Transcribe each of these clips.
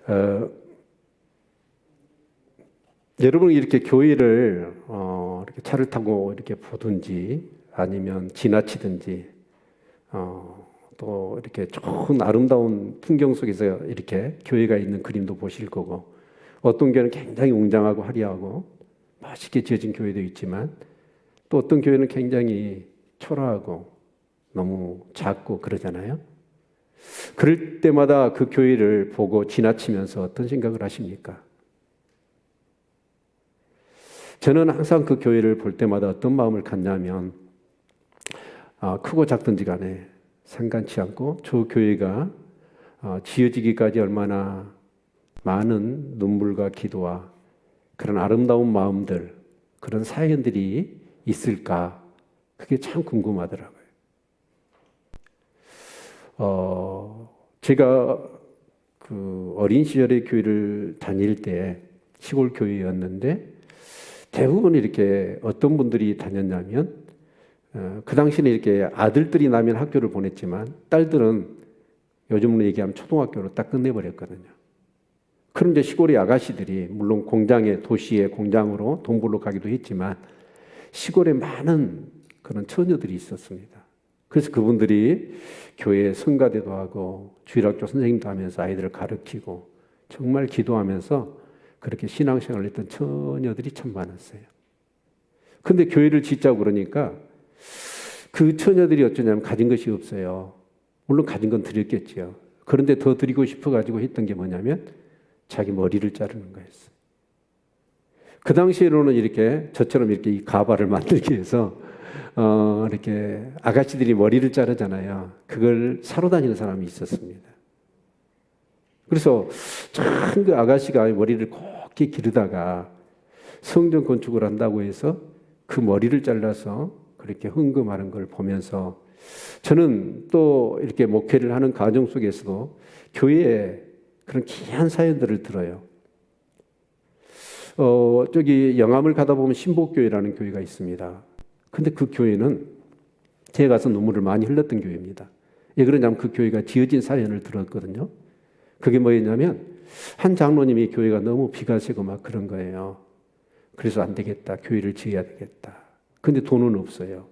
어, 여러분 이렇게 교회를 이렇게 차를 타고 이렇게 보든지 아니면 지나치든지 또 이렇게 좋은 아름다운 풍경 속에서 이렇게 교회가 있는 그림도 보실 거고, 어떤 교회는 굉장히 웅장하고 화려하고 멋있게 지어진 교회도 있지만 또 어떤 교회는 굉장히 초라하고 너무 작고 그러잖아요. 그럴 때마다 그 교회를 보고 지나치면서 어떤 생각을 하십니까? 저는 항상 그 교회를 볼 때마다 어떤 마음을 갖냐면, 크고 작든지 간에 상관치 않고 저 교회가 지어지기까지 얼마나 많은 눈물과 기도와 그런 아름다운 마음들, 그런 사연들이 있을까, 그게 참 궁금하더라고요. 제가 그 어린 시절에 교회를 다닐 때 시골 교회였는데, 대부분 이렇게 어떤 분들이 다녔냐면, 그 당시에는 이렇게 아들들이 나면 학교를 보냈지만 딸들은 요즘으로 얘기하면 초등학교로 딱 끝내버렸거든요. 그럼 이제 시골의 아가씨들이 물론 공장에, 도시의 공장으로 돈 벌러 가기도 했지만 시골에 많은 그런 처녀들이 있었습니다. 그래서 그분들이 교회에 성가대도 하고 주일학교 선생님도 하면서 아이들을 가르치고 정말 기도하면서 그렇게 신앙생활을 했던 처녀들이 참 많았어요. 근데 교회를 짓자고 그러니까 그 처녀들이 어쩌냐면 가진 것이 없어요. 물론 가진 건 드렸겠지요. 그런데 더 드리고 싶어가지고 했던 게 뭐냐면 자기 머리를 자르는 거였어요. 그 당시에는 이렇게 저처럼 이렇게 이 가발을 만들기 위해서 이렇게 아가씨들이 머리를 자르잖아요. 그걸 사러 다니는 사람이 있었습니다. 그래서 참 그 아가씨가 머리를 곱게 기르다가 성전 건축을 한다고 해서 그 머리를 잘라서 그렇게 헌금하는 걸 보면서 저는 또 이렇게 목회를 하는 과정 속에서도 교회에 그런 귀한 사연들을 들어요. 저기 영암을 가다 보면 신복교회라는 교회가 있습니다. 근데 그 교회는 제가 가서 눈물을 많이 흘렸던 교회입니다. 왜 그러냐면 그 교회가 지어진 사연을 들었거든요. 그게 뭐였냐면 한 장로님이 교회가 너무 비가 새고 막 그런 거예요. 그래서 안 되겠다. 교회를 지어야 되겠다. 근데 돈은 없어요.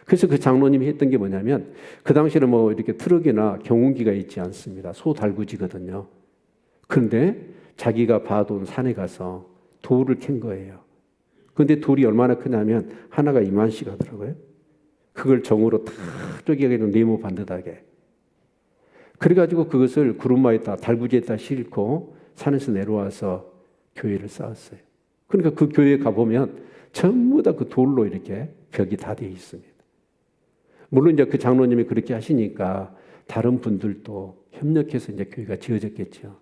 그래서 그 장로님이 했던 게 뭐냐면, 그 당시에는 뭐 이렇게 트럭이나 경운기가 있지 않습니다. 소달구지거든요. 그런데 자기가 봐둔 산에 가서 돌을 캔 거예요. 근데 돌이 얼마나 크냐면 하나가 이만씩 하더라고요. 그걸 정으로 탁 쪼개가지고 네모 반듯하게. 그래가지고 그것을 구름마에다 달구지에다 싣고 산에서 내려와서 교회를 쌓았어요. 그러니까 그 교회에 가보면 전부 다 그 돌로 이렇게 벽이 다 되어 있습니다. 물론 이제 그 장로님이 그렇게 하시니까 다른 분들도 협력해서 이제 교회가 지어졌겠죠.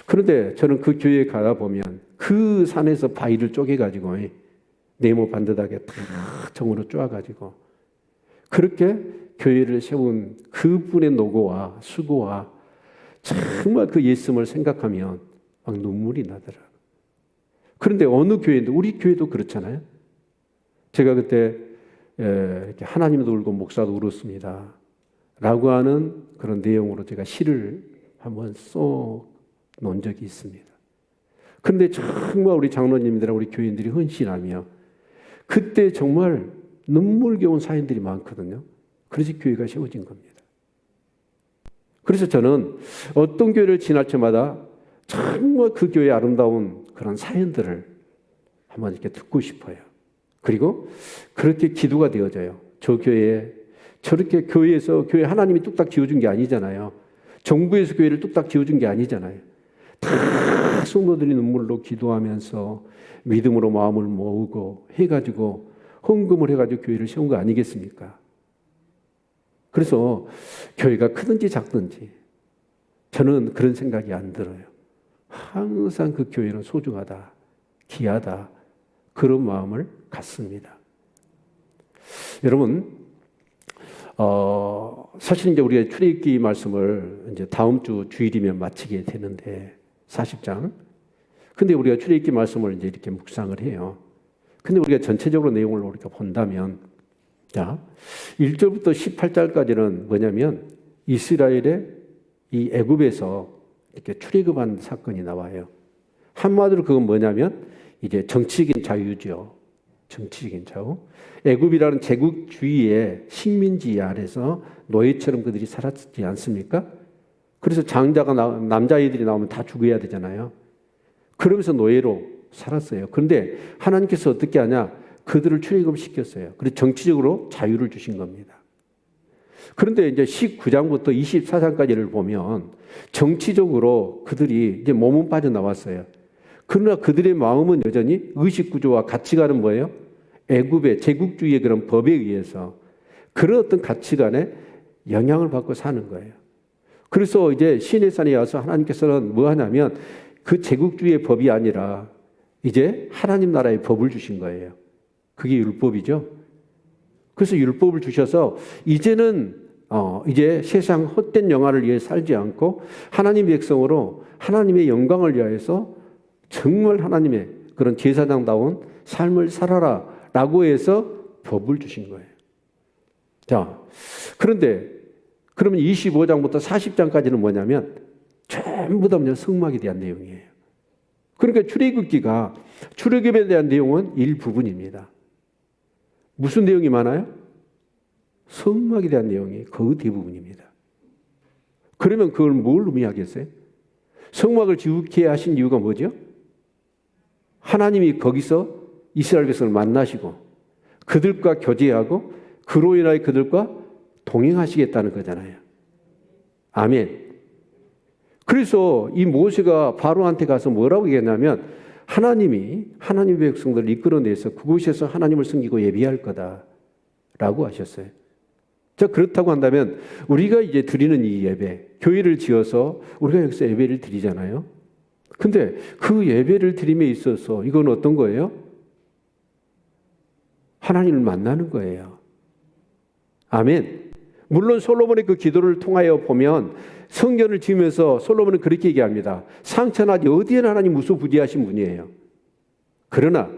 그런데 저는 그 교회에 가다 보면 그 산에서 바위를 쪼개가지고 네모 반듯하게 탁 정으로 쪼아가지고 그렇게 교회를 세운 그분의 노고와 수고와 정말 그 예씀을 생각하면 막 눈물이 나더라고요. 그런데 어느 교회인데, 우리 교회도 그렇잖아요. 제가 그때 이렇게 하나님도 울고 목사도 울었습니다 라고 하는 그런 내용으로 제가 시를 한번 써 놓은 적이 있습니다. 그런데 정말 우리 장로님들과 우리 교인들이 헌신하며 그때 정말 눈물겨운 사연들이 많거든요. 그래서 교회가 세워진 겁니다. 그래서 저는 어떤 교회를 지날 때마다 정말 그 교회의 아름다운 그런 사연들을 한번 이렇게 듣고 싶어요. 그리고 그렇게 기도가 되어져요. 저 교회에 저렇게 교회에서 교회 하나님이 뚝딱 지어준 게 아니잖아요. 정부에서 교회를 뚝딱 지어준 게 아니잖아요. 다 성도들이 눈물로 기도하면서 믿음으로 마음을 모으고 해가지고 헌금을 해가지고 교회를 세운 거 아니겠습니까? 그래서 교회가 크든지 작든지 저는 그런 생각이 안 들어요. 항상 그 교회는 소중하다, 귀하다, 그런 마음을 갖습니다. 여러분, 사실 이제 우리가 출애굽기 말씀을 이제 다음 주 주일이면 마치게 되는데 40장. 근데 우리가 출애굽기 말씀을 이제 이렇게 묵상을 해요. 근데 우리가 전체적으로 내용을 우리가 본다면, 자, 1절부터 18절까지는 뭐냐면 이스라엘의 이 애굽에서 이렇게 출애굽한 사건이 나와요. 한마디로 그건 뭐냐면 이제 정치적인 자유죠. 정치적인 자유. 애굽이라는 제국주의의 식민지 아래서 노예처럼 그들이 살았지 않습니까? 그래서 장자가 남자아이들이 나오면 다 죽어야 되잖아요. 그러면서 노예로 살았어요. 그런데 하나님께서 어떻게 하냐? 그들을 출애굽시켰어요. 그래서 정치적으로 자유를 주신 겁니다. 그런데 이제 19장부터 24장까지를 보면 정치적으로 그들이 이제 몸은 빠져나왔어요. 그러나 그들의 마음은 여전히 의식구조와 가치관은 뭐예요? 애굽의 제국주의의 그런 법에 의해서 그런 어떤 가치관에 영향을 받고 사는 거예요. 그래서 이제 시내산에 와서 하나님께서는 뭐 하냐면 그 제국주의의 법이 아니라 이제 하나님 나라의 법을 주신 거예요. 그게 율법이죠. 그래서 율법을 주셔서 이제는 이제 세상 헛된 영화를 위해 살지 않고 하나님의 백성으로 하나님의 영광을 위하여서 정말 하나님의 그런 제사장다운 삶을 살아라 라고 해서 법을 주신 거예요. 자, 그런데 그러면 25장부터 40장까지는 뭐냐면 전부 다 성막에 대한 내용이에요. 그러니까 출애굽기가 출애굽에 대한 내용은 일부분입니다. 무슨 내용이 많아요? 성막에 대한 내용이 그 대부분입니다. 그러면 그걸 뭘 의미하겠어요? 성막을 지우게 하신 이유가 뭐죠? 하나님이 거기서 이스라엘 백성을 만나시고 그들과 교제하고 그로 인하여 그들과 동행하시겠다는 거잖아요. 아멘. 그래서 이 모세가 바로한테 가서 뭐라고 얘기했냐면 하나님이 하나님의 백성들을 이끌어내서 그곳에서 하나님을 섬기고 예비할 거다라고 하셨어요. 자, 그렇다고 한다면 우리가 이제 드리는 이 예배, 교회를 지어서 우리가 여기서 예배를 드리잖아요. 근데 그 예배를 드림에 있어서 이건 어떤 거예요? 하나님을 만나는 거예요. 아멘. 물론 솔로몬의 그 기도를 통하여 보면 성전을 지으면서 솔로몬은 그렇게 얘기합니다. 상천하지 어디에나 하나님 무소부지하신 분이에요. 그러나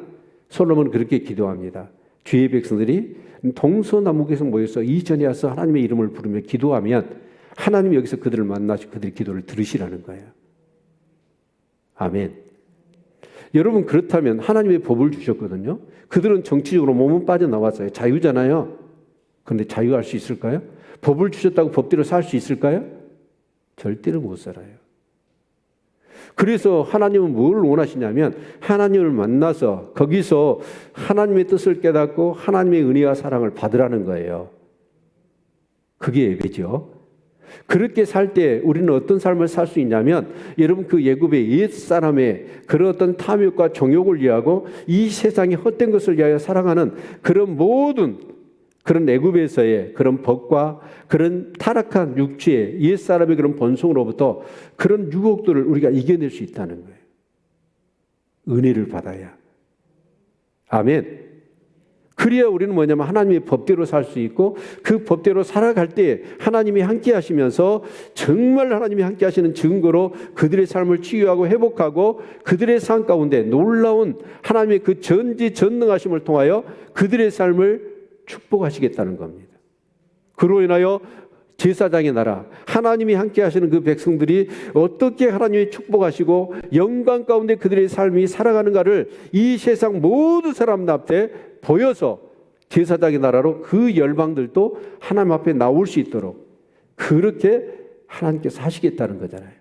솔로몬은 그렇게 기도합니다. 주의 백성들이 동서남북에서 모여서 이 전에 와서 하나님의 이름을 부르며 기도하면 하나님이 여기서 그들을 만나시고 그들의 기도를 들으시라는 거예요. 아멘. 여러분, 그렇다면 하나님의 법을 주셨거든요. 그들은 정치적으로 몸은 빠져나왔어요. 자유잖아요. 그런데 자유할 수 있을까요? 법을 주셨다고 법대로 살 수 있을까요? 절대로 못 살아요. 그래서 하나님은 뭘 원하시냐면 하나님을 만나서 거기서 하나님의 뜻을 깨닫고 하나님의 은혜와 사랑을 받으라는 거예요. 그게 예배죠. 그렇게 살 때 우리는 어떤 삶을 살 수 있냐면 여러분 그 애굽의 옛사람의 그런 어떤 탐욕과 정욕을 위하고 이 세상의 헛된 것을 위하여 살아가는 그런 모든 그런 애굽에서의 그런 법과 그런 타락한 육체의 옛사람의 그런 본성으로부터 그런 유혹들을 우리가 이겨낼 수 있다는 거예요. 은혜를 받아야. 아멘. 그래야 우리는 뭐냐면 하나님의 법대로 살 수 있고 그 법대로 살아갈 때 하나님이 함께 하시면서 정말 하나님이 함께 하시는 증거로 그들의 삶을 치유하고 회복하고 그들의 삶 가운데 놀라운 하나님의 그 전지전능하심을 통하여 그들의 삶을 축복하시겠다는 겁니다. 그로 인하여 제사장의 나라, 하나님이 함께 하시는 그 백성들이 어떻게 하나님이 축복하시고 영광 가운데 그들의 삶이 살아가는가를 이 세상 모든 사람 앞에 보여서 제사장의 나라로 그 열방들도 하나님 앞에 나올 수 있도록 그렇게 하나님께서 하시겠다는 거잖아요.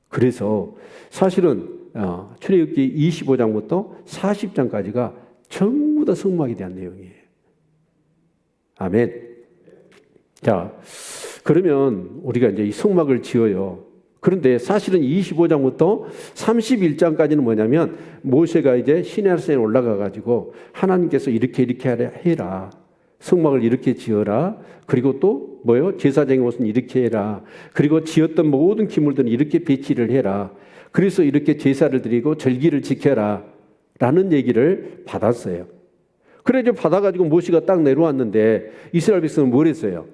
그래서 사실은 출애굽기 25장부터 40장까지가 전부 다 성막에 대한 내용이에요. 아멘. 자, 그러면 우리가 이제 이 성막을 지어요. 그런데 사실은 25장부터 31장까지는 뭐냐면 모세가 이제 시내산에 올라가 가지고 하나님께서 이렇게 해라. 성막을 이렇게 지어라. 그리고 또 뭐요? 제사장의 옷은 이렇게 해라. 그리고 지었던 모든 기물들은 이렇게 배치를 해라. 그래서 이렇게 제사를 드리고 절기를 지켜라. 라는 얘기를 받았어요. 그래 이제 받아가지고 모세가 딱 내려왔는데 이스라엘 백성은 뭘 했어요?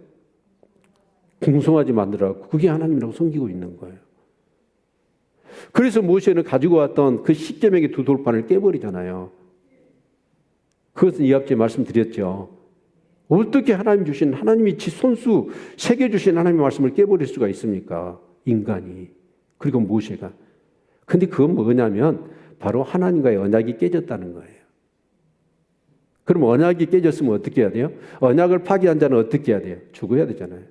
궁송아지 만들어갖고 그게 하나님이라고 섬기고 있는 거예요. 그래서 모세는 가지고 왔던 그 십계명의 두 돌판을 깨버리잖아요. 그것은 이 앞에 말씀드렸죠. 어떻게 하나님 주신 하나님이 손수 새겨주신 하나님의 말씀을 깨버릴 수가 있습니까? 인간이. 그리고 모세가. 근데 그건 뭐냐면 바로 하나님과의 언약이 깨졌다는 거예요. 그럼 언약이 깨졌으면 어떻게 해야 돼요? 언약을 파기한 자는 어떻게 해야 돼요? 죽어야 되잖아요.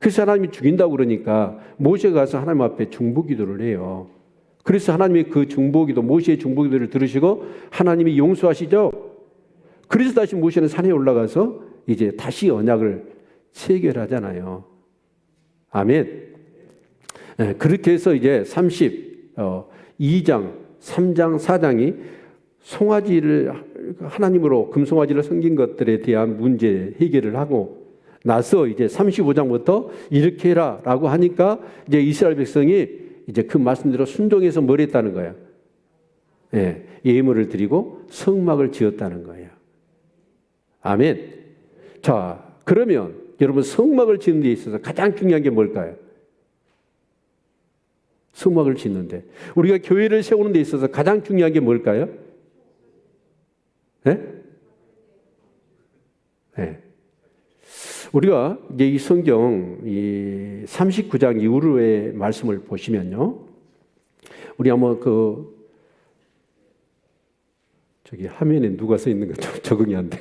그래서 하나님이 죽인다고 그러니까 모세가 가서 하나님 앞에 중보기도를 해요. 그래서 하나님이 그 중보기도, 모세의 중보기도를 들으시고 하나님이 용서하시죠. 그래서 다시 모세는 산에 올라가서 이제 다시 언약을 체결하잖아요. 아멘. 네, 그렇게 해서 이제 32장, 3장, 4장이 송아지를 하나님으로 금송아지를 섬긴 것들에 대한 문제 해결을 하고 나서 이제 35장부터 이렇게 해라라고 하니까 이제 이스라엘 백성이 이제 그 말씀대로 순종해서 뭘 했다는 거예요? 예, 예물을 드리고 성막을 지었다는 거예요. 아멘. 자, 그러면 여러분 성막을 짓는 데 있어서 가장 중요한 게 뭘까요? 성막을 짓는데 우리가 교회를 세우는 데 있어서 가장 중요한 게 뭘까요? 네? 네. 우리가 이제 이 성경 이 39장 이후의 말씀을 보시면요. 우리 한번 저기 화면에 누가 써 있는 거 적응이 안 돼.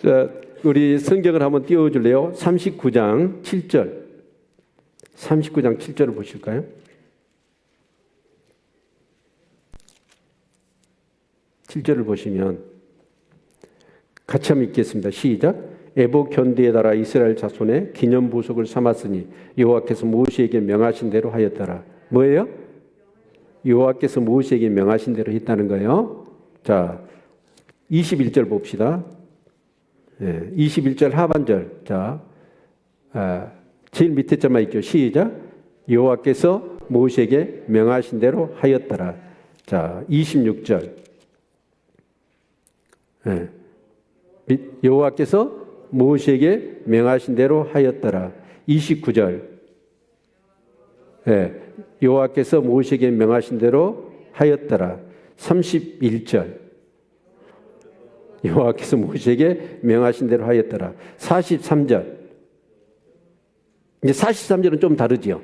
자, 우리 성경을 한번 띄워 줄래요? 39장 7절. 39장 7절을 보실까요? (7절을) 보시면 같이 한번 읽겠습니다. 시작. 애복 견디에 달아 이스라엘 자손의 기념 보석을 삼았으니 여호와께서 모세에게 명하신 대로 하였더라. 뭐예요? 여호와께서 모세에게 명하신 대로 했다는 거예요. 자, 21절 봅시다. 21절 하반절. 자, 제일 밑에 절만 있죠. 시작. 여호와께서 모세에게 명하신 대로 하였더라. 자, 26절. 여호와께서 모세에게 명하신 대로 하였더라. 29절. 여호와께서 모세에게 명하신 대로 하였더라. 31절. 여호와께서 모세에게 명하신 대로 하였더라. 43절. 이제 43절은 좀 다르지요.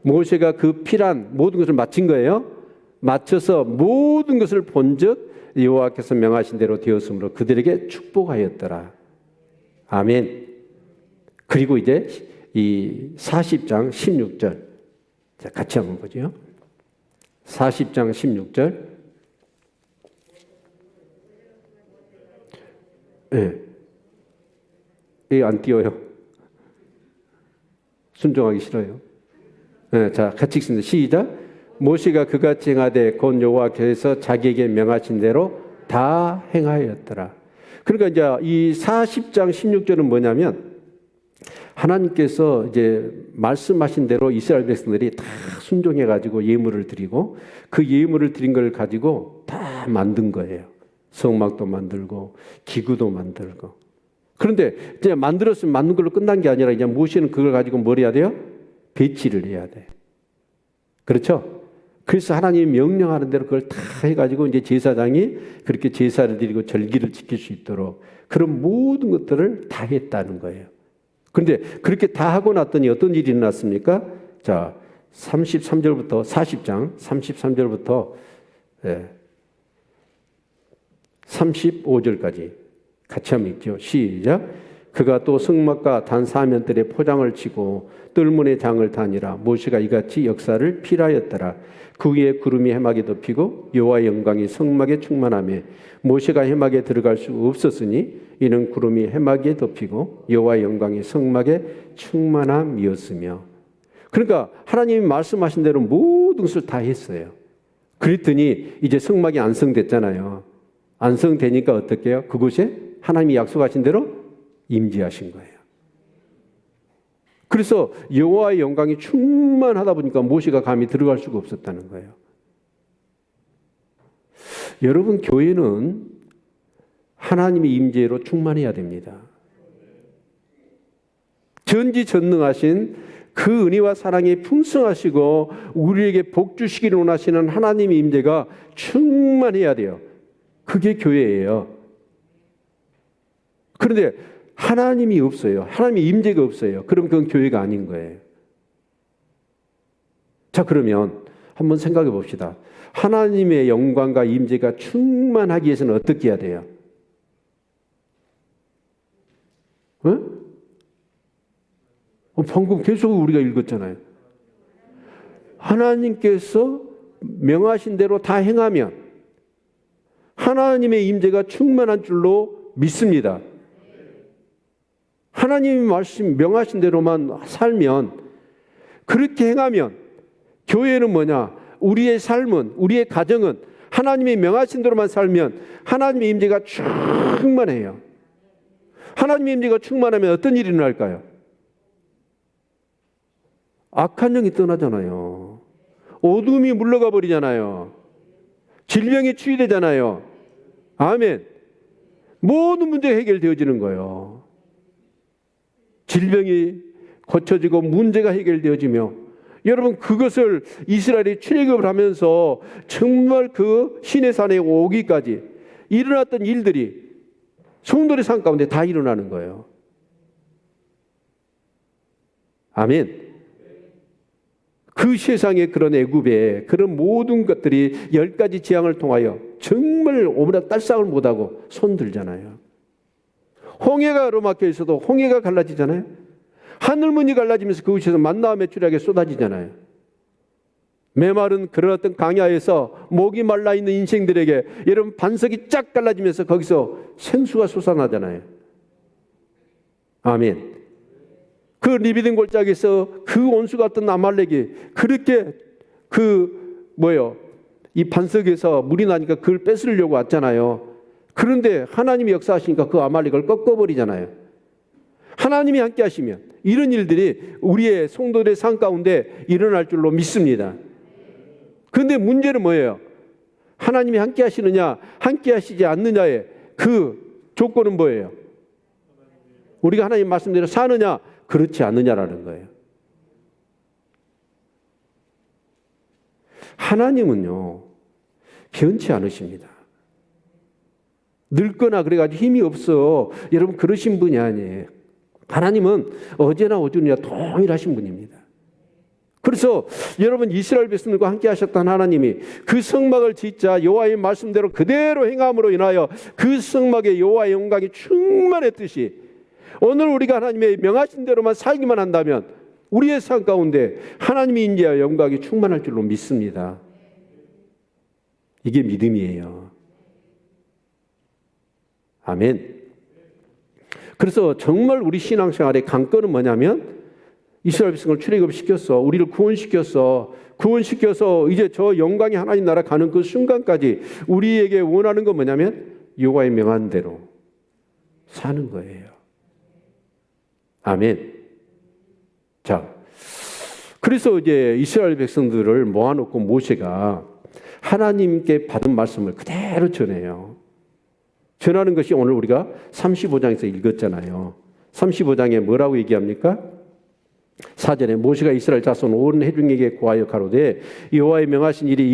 모세가 그 필요한 모든 것을 마친 거예요. 마쳐서 모든 것을 본즉 여호와께서 명하신 대로 되었으므로 그들에게 축복하였더라. 아멘. 그리고 이제 이 40장 16절. 자, 같이 한번 보죠. 40장 16절. 안 띄워요. 순종하기 싫어요. 자, 같이 읽습니다. 시작. 모세가 그같이 행하되 곧 여호와께서 자기에게 명하신 대로 다 행하였더라. 그러니까 이제 이 40장 16절은 뭐냐면 하나님께서 이제 말씀하신 대로 이스라엘 백성들이 다 순종해 가지고 예물을 드리고 그 예물을 드린 걸 가지고 다 만든 거예요. 성막도 만들고 기구도 만들고. 그런데 이제 만들었으면 만든 걸로 끝난 게 아니라 이제 모세는 그걸 가지고 뭘 해야 돼요? 배치를 해야 돼. 그렇죠? 그래서 하나님이 명령하는 대로 그걸 다 해가지고 이제 제사장이 그렇게 제사를 드리고 절기를 지킬 수 있도록 그런 모든 것들을 다 했다는 거예요. 그런데 그렇게 다 하고 났더니 어떤 일이 일어났습니까? 자, 33절부터 40장 33절부터 35절까지 같이 한번 읽죠. 시작. 그가 또 성막과 단 사면들에 포장을 치고 뜰문에 장을 다니라. 모세가 이같이 역사를 필하였더라. 그 위에 구름이 해막에 덮이고 여호와의 영광이 성막에 충만하며 모세가 해막에 들어갈 수 없었으니 이는 구름이 해막에 덮이고 여호와의 영광이 성막에 충만함이었으며. 그러니까 하나님이 말씀하신 대로 모든 것을 다 했어요. 그랬더니 이제 성막이 완성됐잖아요. 완성되니까 어떻게 해요? 그곳에 하나님이 약속하신 대로 임재하신 거예요. 그래서 여호와의 영광이 충만하다 보니까 모세가 감히 들어갈 수가 없었다는 거예요. 여러분, 교회는 하나님의 임재로 충만해야 됩니다. 전지전능하신 그 은혜와 사랑이 풍성하시고 우리에게 복 주시기를 원하시는 하나님의 임재가 충만해야 돼요. 그게 교회예요. 그런데 하나님이 없어요. 하나님의 임재가 없어요. 그럼 그건 교회가 아닌 거예요. 자, 그러면 한번 생각해 봅시다. 하나님의 영광과 임재가 충만하기 위해서는 어떻게 해야 돼요? 방금 계속 우리가 읽었잖아요. 하나님께서 명하신 대로 다 행하면 하나님의 임재가 충만한 줄로 믿습니다. 하나님이 말씀 명하신 대로만 살면, 그렇게 행하면 교회는 뭐냐? 우리의 삶은, 우리의 가정은 하나님이 명하신 대로만 살면 하나님의 임재가 충만해요. 하나님의 임재가 충만하면 어떤 일이 일어날까요? 악한 영이 떠나잖아요. 어둠이 물러가 버리잖아요. 질병이 치유되잖아요. 아멘. 모든 문제가 해결되어지는 거예요. 질병이 고쳐지고 문제가 해결되어지며, 여러분 그것을 이스라엘이 출애굽을 하면서 정말 그 시내산에 오기까지 일어났던 일들이 성도의 삶 가운데 다 일어나는 거예요. 아멘. 그 세상의 그런 애굽의 그런 모든 것들이 10가지 재앙을 통하여 정말 오므라 딸싹을 못하고 손들잖아요. 홍해가 로막혀 있어도 홍해가 갈라지잖아요. 하늘문이 갈라지면서 그곳에서 만나와 메추리하게 쏟아지잖아요. 메마른 그런 어떤 강야에서 목이 말라있는 인생들에게 여러분 반석이 쫙 갈라지면서 거기서 생수가 솟아나잖아요. 아멘. 그 리비딘 골짜기에서 그 온수 같은 아말렉이 그렇게 이 반석에서 물이 나니까 그걸 뺏으려고 왔잖아요. 그런데 하나님이 역사하시니까 그 아말렉을 꺾어버리잖아요. 하나님이 함께 하시면 이런 일들이 우리의 성도들의 삶 가운데 일어날 줄로 믿습니다. 그런데 문제는 뭐예요? 하나님이 함께 하시느냐 함께 하시지 않느냐의 그 조건은 뭐예요? 우리가 하나님 말씀대로 사느냐 그렇지 않느냐라는 거예요. 하나님은요 변치 않으십니다. 늙거나 그래가지고 힘이 없어 여러분 그러신 분이 아니에요. 하나님은 어제나 오늘이나 동일하신 분입니다. 그래서 여러분 이스라엘 백성들과 함께 하셨던 하나님이 그 성막을 짓자 여호와의 말씀대로 그대로 행함으로 인하여 그 성막에 여호와의 영광이 충만했듯이 오늘 우리가 하나님의 명하신 대로만 살기만 한다면 우리의 삶 가운데 하나님의 인재와 영광이 충만할 줄로 믿습니다. 이게 믿음이에요. 아멘. 그래서 정말 우리 신앙생활의 관건은 뭐냐면 이스라엘 백성을 출애굽시켰어. 우리를 구원시켜서 이제 저 영광의 하나님 나라 가는 그 순간까지 우리에게 원하는 건 뭐냐면 여호와의 명한 대로 사는 거예요. 아멘. 자, 그래서 이제 이스라엘 백성들을 모아놓고 모세가 하나님께 받은 말씀을 그대로 전해요. 전하는 것이 오늘 우리가 35장에서 읽었잖아요. 35장에 뭐라고 얘기합니까? 4절에 모세가 이스라엘 자손 온 회중에게 고하여 가로되 여호와의 명하신 일이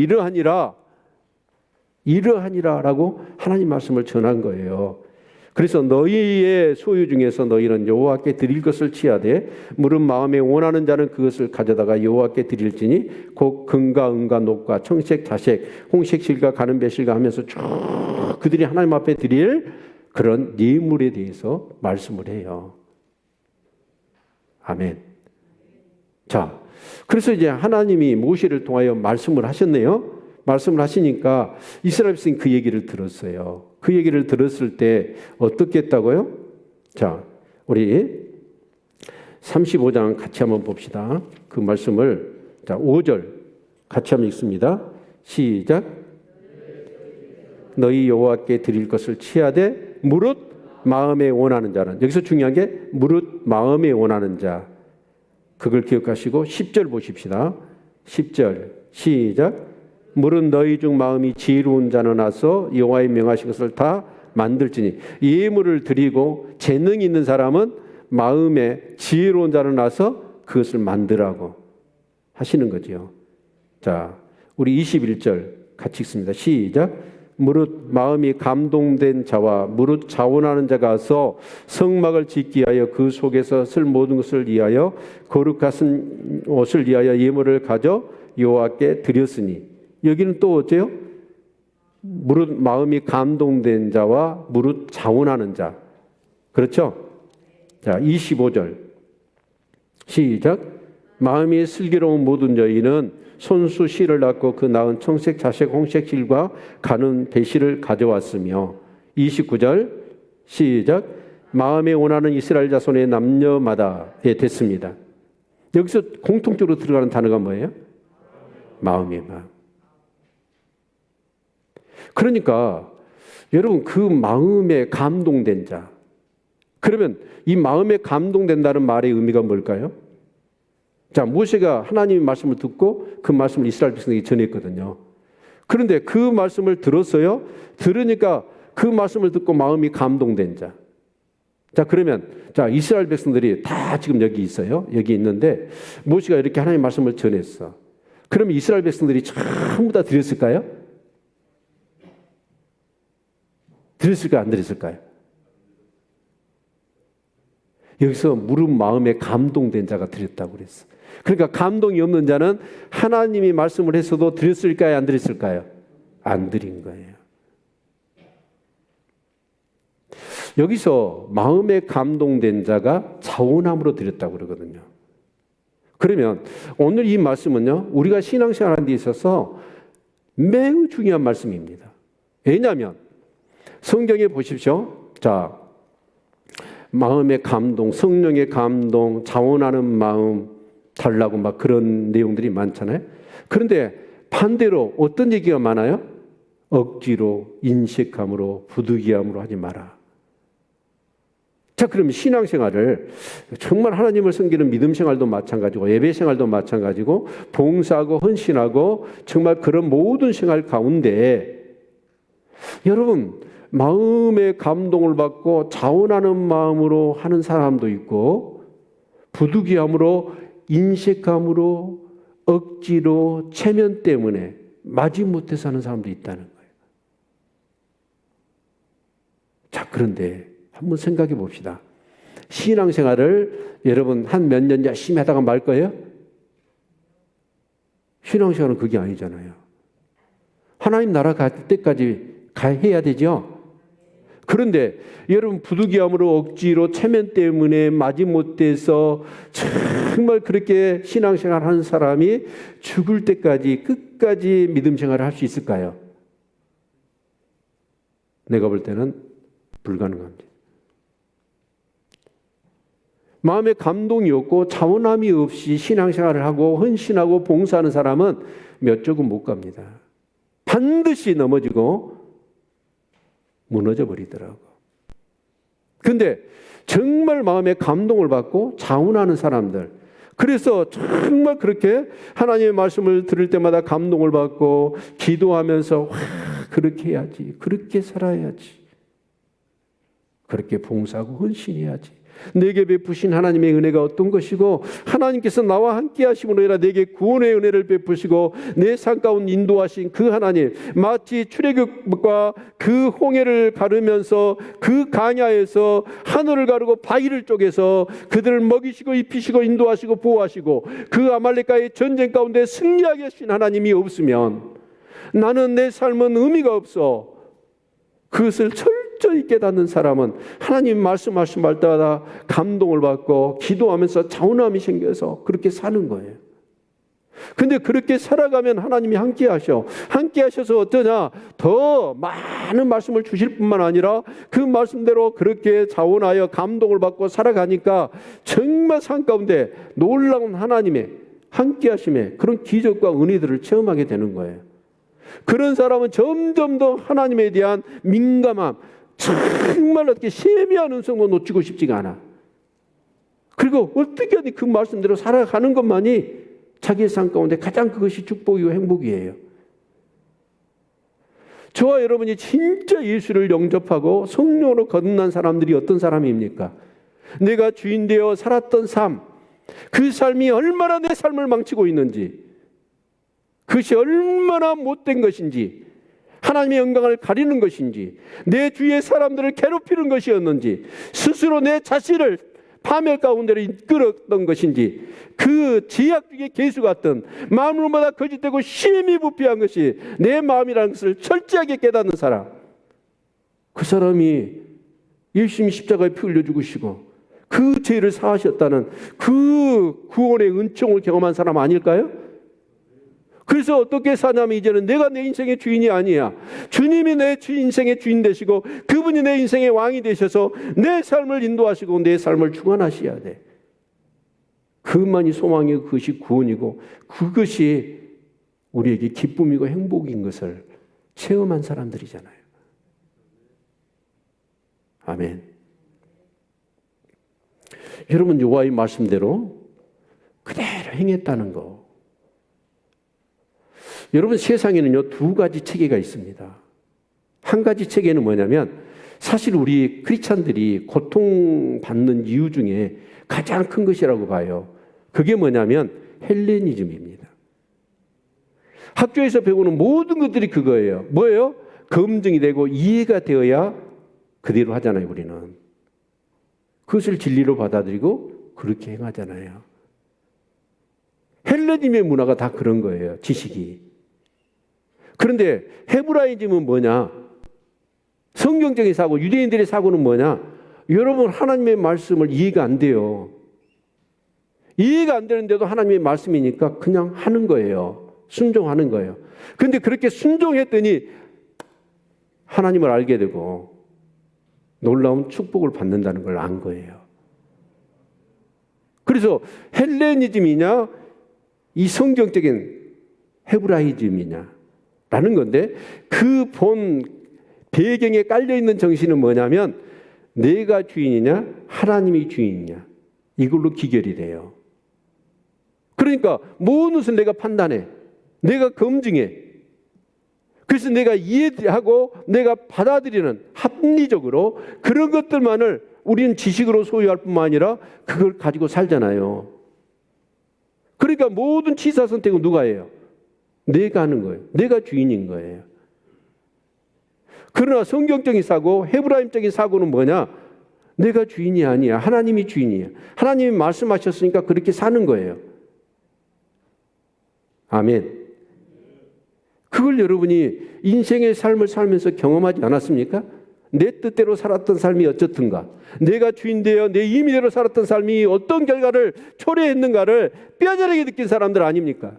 이러하니라라고 하나님 말씀을 전한 거예요. 그래서 너희의 소유 중에서 너희는 여호와께 드릴 것을 취하되 무릇 마음에 원하는 자는 그것을 가져다가 여호와께 드릴지니 곧 금과 은과 녹과 청색 자색 홍색 실과 가는 배실과 하면서 쭉 그들이 하나님 앞에 드릴 그런 예물에 대해서 말씀을 해요. 아멘. 자, 그래서 이제 하나님이 모세를 통하여 말씀을 하셨네요. 말씀을 하시니까 이스라엘 백성이 그 얘기를 들었어요. 그 얘기를 들었을 때 어떻게 했다고요? 자, 우리 35장 같이 한번 봅시다. 그 말씀을 자 5절 같이 한번 읽습니다. 시작. 너희 여호와께 드릴 것을 취하되 무릇 마음에 원하는 자는, 여기서 중요한 게 무릇 마음에 원하는 자, 그걸 기억하시고 10절 보십시다. 10절 시작. 무릇 너희 중 마음이 지혜로운 자는 와서 여호와의 명하신 것을 다 만들지니, 예물을 드리고 재능이 있는 사람은 마음에 지혜로운 자는 와서 그것을 만들라고 하시는 거죠. 자, 우리 21절 같이 읽습니다. 시작. 무릇 마음이 감동된 자와 무릇 자원하는 자가 와서 성막을 짓기 위하여 그 속에서 쓸 모든 것을 위하여 거룩하신 옷을 위하여 예물을 가져 여호와께 드렸으니, 여기는 또 어째요? 무릇 마음이 감동된 자와 무릇 자원하는 자. 그렇죠? 자, 25절 시작. 마음이 슬기로운 모든 여인은 손수 실을 낳고 그 낳은 청색 자색 홍색 실과 가는 배실을 가져왔으며, 29절 시작. 마음에 원하는 이스라엘 자손의 남녀마다 됐습니다. 여기서 공통적으로 들어가는 단어가 뭐예요? 마음이에요. 마음. 그러니까 여러분, 그 마음에 감동된 자, 그러면 이 마음에 감동된다는 말의 의미가 뭘까요? 자, 모세가 하나님의 말씀을 듣고 그 말씀을 이스라엘 백성에게 전했거든요. 그런데 그 말씀을 들었어요. 들으니까 그 말씀을 듣고 마음이 감동된 자. 자, 그러면 자, 이스라엘 백성들이 다 지금 여기 있어요. 여기 있는데 모세가 이렇게 하나님의 말씀을 전했어. 그러면 이스라엘 백성들이 전부 다 들었을까요? 들었을까요? 안 들었을까요? 여기서 무릇 마음에 감동된 자가 들었다고 그랬어. 그러니까 감동이 없는 자는 하나님이 말씀을 했어도 들었을까요? 안 들었을까요? 안 들은 거예요. 여기서 마음에 감동된 자가 자원함으로 드렸다고 그러거든요. 그러면 오늘 이 말씀은요, 우리가 신앙생활하는 데 있어서 매우 중요한 말씀입니다. 왜냐하면 성경에 보십시오. 자, 마음의 감동, 성령의 감동, 자원하는 마음 달라고 막 그런 내용들이 많잖아요. 그런데 반대로 어떤 얘기가 많아요? 억지로, 인색함으로, 부득이함으로 하지 마라. 자, 그러면 신앙생활을 정말 하나님을 섬기는 믿음 생활도 마찬가지고 예배 생활도 마찬가지고 봉사하고 헌신하고 정말 그런 모든 생활 가운데 여러분, 마음의 감동을 받고 자원하는 마음으로 하는 사람도 있고 부득이함으로, 인색함으로, 억지로, 체면 때문에 마지못해서 하는 사람도 있다는 거예요. 자, 그런데 한번 생각해 봅시다. 신앙생활을 여러분 한 몇 년 열심히 하다가 말 거예요? 신앙생활은 그게 아니잖아요. 하나님 나라 갈 때까지 해야 되죠. 그런데 여러분 부득이함으로 억지로 체면 때문에 마지못해서 정말 그렇게 신앙생활 하는 사람이 죽을 때까지 끝까지 믿음 생활을 할 수 있을까요? 내가 볼 때는 불가능합니다. 마음에 감동이 없고 자원함이 없이 신앙생활을 하고 헌신하고 봉사하는 사람은 몇 쪽은 못 갑니다. 반드시 넘어지고 무너져 버리더라고. 근데 정말 마음에 감동을 받고 자원하는 사람들, 그래서 정말 그렇게 하나님의 말씀을 들을 때마다 감동을 받고 기도하면서 그렇게 해야지, 그렇게 살아야지, 그렇게 봉사하고 헌신해야지, 내게 베푸신 하나님의 은혜가 어떤 것이고 하나님께서 나와 함께 하심으로 인하여 내게 구원의 은혜를 베푸시고 내 삶 가운데 인도하신 그 하나님, 마치 출애굽과 그 홍해를 가르면서 그 광야에서 하늘을 가르고 바위를 쪼개서 그들을 먹이시고 입히시고 인도하시고 보호하시고 그 아말렉과의 전쟁 가운데 승리하게 하신 하나님이 없으면 나는 내 삶은 의미가 없어. 그것을 철저히 깨닫는 사람은 하나님 말씀하신 말마다 감동을 받고 기도하면서 자원함이 생겨서 그렇게 사는 거예요. 근데 그렇게 살아가면 하나님이 함께 하셔. 함께 하셔서 어떠냐? 더 많은 말씀을 주실 뿐만 아니라 그 말씀대로 그렇게 자원하여 감동을 받고 살아가니까 정말 삶 가운데 놀라운 하나님의 함께 하심의 그런 기적과 은혜들을 체험하게 되는 거예요. 그런 사람은 점점 더 하나님에 대한 민감함, 정말 어떻게 세미한 음성도 놓치고 싶지가 않아. 그리고 어떻게 하든 그 말씀대로 살아가는 것만이 자기의 삶 가운데 가장 그것이 축복이고 행복이에요. 저와 여러분이 진짜 예수를 영접하고 성령으로 거듭난 사람들이 어떤 사람입니까? 내가 주인 되어 살았던 삶, 그 삶이 얼마나 내 삶을 망치고 있는지, 그것이 얼마나 못된 것인지, 하나님의 영광을 가리는 것인지, 내 주위의 사람들을 괴롭히는 것이었는지, 스스로 내 자신을 파멸 가운데로 이끌었던 것인지, 그 제약 중에 개수 같은 마음으로마다 거짓되고 심히 부패한 것이 내 마음이라는 것을 철저하게 깨닫는 사람, 그 사람이 열심히 십자가에 피 흘려 죽으시고 그 죄를 사하셨다는 그 구원의 은총을 경험한 사람 아닐까요? 그래서 어떻게 사냐면 이제는 내가 내 인생의 주인이 아니야. 주님이 내 인생의 주인 되시고 그분이 내 인생의 왕이 되셔서 내 삶을 인도하시고 내 삶을 주관하셔야 돼. 그것만이 소망이고 그것이 구원이고 그것이 우리에게 기쁨이고 행복인 것을 체험한 사람들이잖아요. 아멘. 여러분, 여호와의 말씀대로 그대로 행했다는 거. 여러분, 세상에는요 2가지 체계가 있습니다. 한 가지 체계는 뭐냐면, 사실 우리 크리스찬들이 고통받는 이유 중에 가장 큰 것이라고 봐요. 그게 뭐냐면 헬레니즘입니다. 학교에서 배우는 모든 것들이 그거예요. 뭐예요? 검증이 되고 이해가 되어야 그대로 하잖아요. 우리는 그것을 진리로 받아들이고 그렇게 행하잖아요. 헬레니즘의 문화가 다 그런 거예요. 지식이. 그런데 헤브라이즘은 뭐냐? 성경적인 사고, 유대인들의 사고는 뭐냐? 여러분, 하나님의 말씀을 이해가 안 돼요. 이해가 안 되는데도 하나님의 말씀이니까 그냥 하는 거예요. 순종하는 거예요. 그런데 그렇게 순종했더니 하나님을 알게 되고 놀라운 축복을 받는다는 걸 안 거예요. 그래서 헬레니즘이냐 이 성경적인 헤브라이즘이냐 라는 건데, 그 본 배경에 깔려있는 정신은 뭐냐면 내가 주인이냐 하나님이 주인이냐 이걸로 기결이 돼요. 그러니까 모든 것을 내가 판단해, 내가 검증해. 그래서 내가 이해하고 내가 받아들이는 합리적으로 그런 것들만을 우리는 지식으로 소유할 뿐만 아니라 그걸 가지고 살잖아요. 그러니까 모든 취사 선택은 누가 해요? 내가 하는 거예요. 내가 주인인 거예요. 그러나 성경적인 사고, 헤브라임적인 사고는 뭐냐? 내가 주인이 아니야. 하나님이 주인이야. 하나님이 말씀하셨으니까 그렇게 사는 거예요. 아멘. 그걸 여러분이 인생의 삶을 살면서 경험하지 않았습니까? 내 뜻대로 살았던 삶이 어떻든가, 내가 주인되어 내 임의대로 살았던 삶이 어떤 결과를 초래했는가를 뼈저리게 느낀 사람들 아닙니까?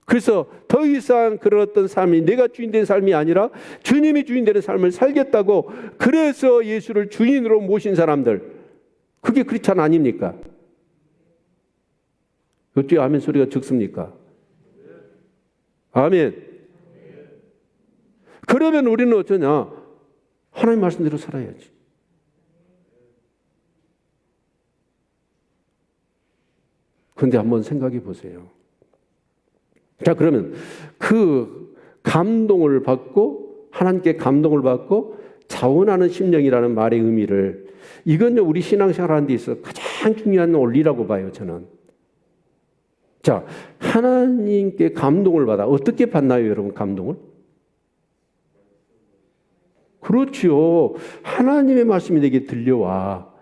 그래서 더 이상 그런 어떤 삶이 내가 주인된 삶이 아니라 주님이 주인되는 삶을 살겠다고, 그래서 예수를 주인으로 모신 사람들, 그게 크리스찬 아닙니까? 어찌 아멘 소리가 적습니까? 아멘. 그러면 우리는 어쩌냐? 하나님 말씀대로 살아야지. 그런데 한번 생각해 보세요. 자, 그러면 그 감동을 받고, 하나님께 감동을 받고 자원하는 심령이라는 말의 의미를, 이건요 우리 신앙생활 하는 데 있어서 가장 중요한 원리라고 봐요, 저는. 자, 하나님께 감동을 받아. 어떻게 받나요, 여러분, 감동을? 그렇죠. 하나님의 말씀이 내게 들려와.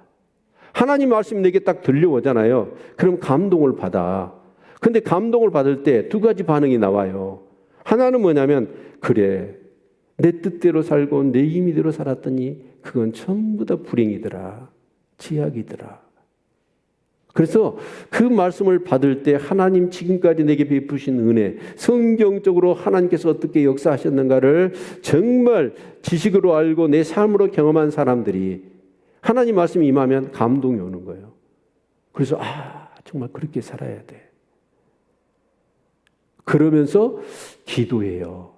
하나님 말씀이 내게 딱 들려오잖아요. 그럼 감동을 받아. 근데 감동을 받을 때 2가지 반응이 나와요. 하나는 뭐냐면, 그래, 내 뜻대로 살고 내 임의대로 살았더니 그건 전부 다 불행이더라, 제약이더라. 그래서 그 말씀을 받을 때 하나님 지금까지 내게 베푸신 은혜, 성경적으로 하나님께서 어떻게 역사하셨는가를 정말 지식으로 알고 내 삶으로 경험한 사람들이 하나님 말씀이 임하면 감동이 오는 거예요. 그래서 정말 그렇게 살아야 돼. 그러면서 기도해요.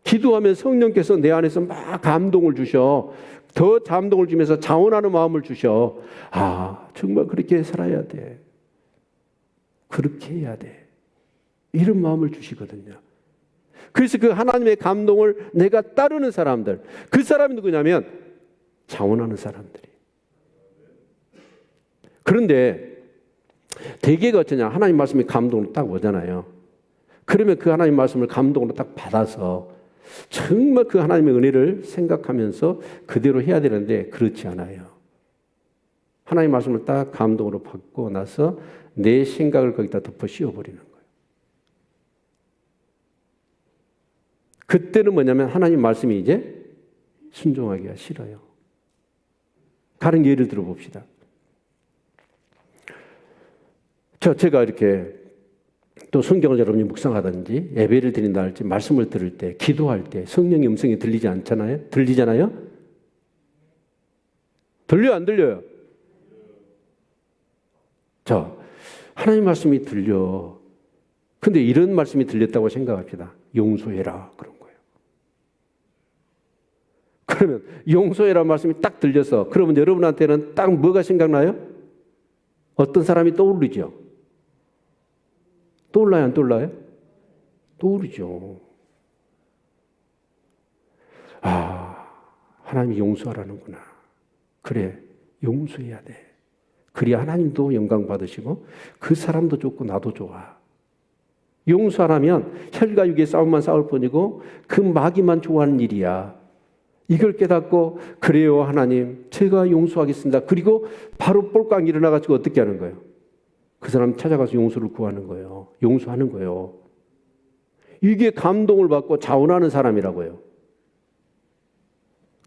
기도하면 성령께서 내 안에서 막 감동을 주셔. 더 감동을 주면서 자원하는 마음을 주셔. 정말 그렇게 살아야 돼. 그렇게 해야 돼. 이런 마음을 주시거든요. 그래서 그 하나님의 감동을 내가 따르는 사람들, 그 사람이 누구냐면 자원하는 사람들이. 그런데 대개가 어쩌냐? 하나님 말씀이 감동으로 딱 오잖아요. 그러면 그 하나님 말씀을 감동으로 딱 받아서 정말 그 하나님의 은혜를 생각하면서 그대로 해야 되는데 그렇지 않아요. 하나님 말씀을 딱 감동으로 받고 나서 내 생각을 거기다 덮어 씌워버리는 거예요. 그때는 뭐냐면 하나님 말씀이 이제 순종하기가 싫어요. 다른 예를 들어봅시다. 제가 이렇게 또 성경을 여러분이 묵상하든지 예배를 드린다 할지 말씀을 들을 때 기도할 때 성령의 음성이 들리지 않잖아요? 들리잖아요? 들려요? 안 들려요? 하나님 말씀이 들려. 근데 이런 말씀이 들렸다고 생각합시다. 용서해라. 그런 거예요. 그러면 용서해라 말씀이 딱 들려서 그러면 여러분한테는 딱 뭐가 생각나요? 어떤 사람이 떠오르죠? 떠올라요? 안 떠올라요? 떠오르죠. 하나님이 용서하라는구나. 그래, 용서해야 돼. 그래야 하나님도 영광 받으시고 그 사람도 좋고 나도 좋아. 용서하라면 혈과 육의 싸움만 싸울 뿐이고 그 마귀만 좋아하는 일이야. 이걸 깨닫고 그래요 하나님 제가 용서하겠습니다. 그리고 바로 꼴깍 일어나가지고 어떻게 하는 거예요? 그 사람 찾아가서 용서를 구하는 거예요. 용서하는 거예요. 이게 감동을 받고 자원하는 사람이라고요.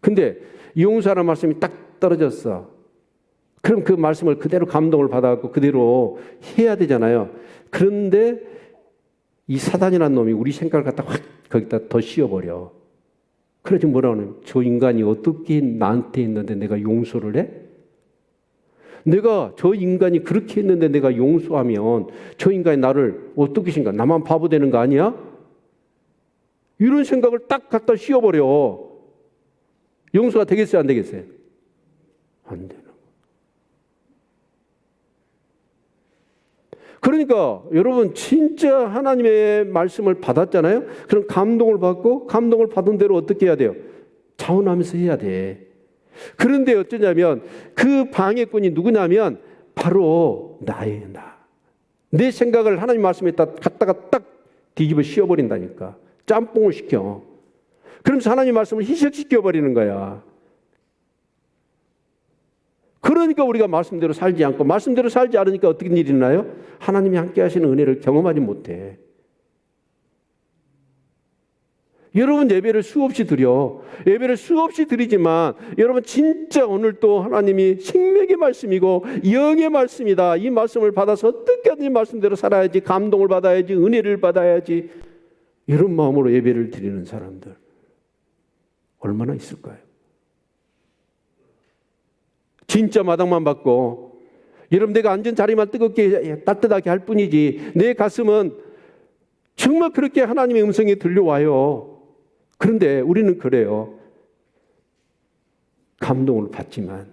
근데 용서하라는 말씀이 딱 떨어졌어. 그럼 그 말씀을 그대로 감동을 받아갖고 그대로 해야 되잖아요. 그런데 이 사단이라는 놈이 우리 생각을 갖다 확 거기다 더 씌워버려. 그래서 뭐라 하냐면 저 인간이 어떻게 나한테 했는데 내가 용서를 해? 내가 저 인간이 그렇게 했는데 내가 용서하면 저 인간이 나를 어떻게 생각? 나만 바보 되는 거 아니야? 이런 생각을 딱 갖다 씌워버려. 용서가 되겠어요? 안 되겠어요? 안 되는. 그러니까 여러분 진짜 하나님의 말씀을 받았잖아요. 그럼 감동을 받고 감동을 받은 대로 어떻게 해야 돼요? 자원하면서 해야 돼. 그런데 어쩌냐면 그 방해꾼이 누구냐면 바로 나예요. 내 생각을 하나님 말씀에 갖다가 딱 뒤집어 씌워버린다니까. 짬뽕을 시켜. 그러면서 하나님 말씀을 희석시켜버리는 거야. 그러니까 우리가 말씀대로 살지 않고 말씀대로 살지 않으니까 어떻게 일이 나요? 하나님이 함께 하시는 은혜를 경험하지 못해. 여러분 예배를 수없이 드려. 예배를 수없이 드리지만 여러분 진짜 오늘 또 하나님이 생명의 말씀이고 영의 말씀이다. 이 말씀을 받아서 어떻게 하든지 말씀대로 살아야지. 감동을 받아야지. 은혜를 받아야지. 이런 마음으로 예배를 드리는 사람들 얼마나 있을까요? 진짜 마당만 받고 여러분 내가 앉은 자리만 뜨겁게 따뜻하게 할 뿐이지 내 가슴은 정말 그렇게 하나님의 음성이 들려와요. 그런데 우리는 그래요. 감동을 받지만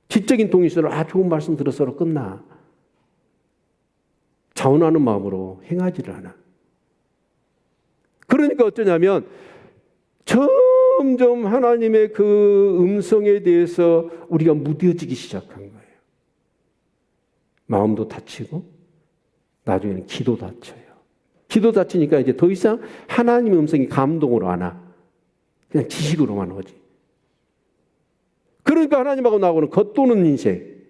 지적인 동의서를 좋은 말씀 들어서로 끝나. 자원하는 마음으로 행하지를 않아. 그러니까 어쩌냐면 점점 하나님의 그 음성에 대해서 우리가 무뎌지기 시작한 거예요. 마음도 다치고 나중에는 기도 다쳐요. 기도 다치니까 이제 더 이상 하나님의 음성이 감동으로 안 와. 그냥 지식으로만 오지. 그러니까 하나님하고 나하고는 겉도는 인생.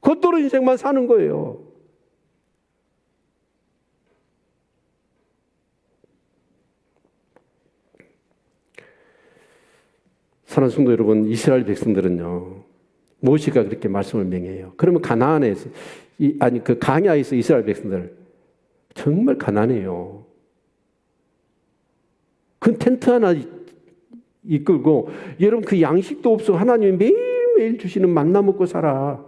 겉도는 인생만 사는 거예요. 사랑하는 성도 여러분, 이스라엘 백성들은요, 모세가 그렇게 말씀을 맹해요. 그러면 가나안에서, 그 광야에서 이스라엘 백성들 정말 가난해요. 그 텐트 하나 이끌고 여러분 그 양식도 없어. 하나님이 매일매일 주시는 만나 먹고 살아.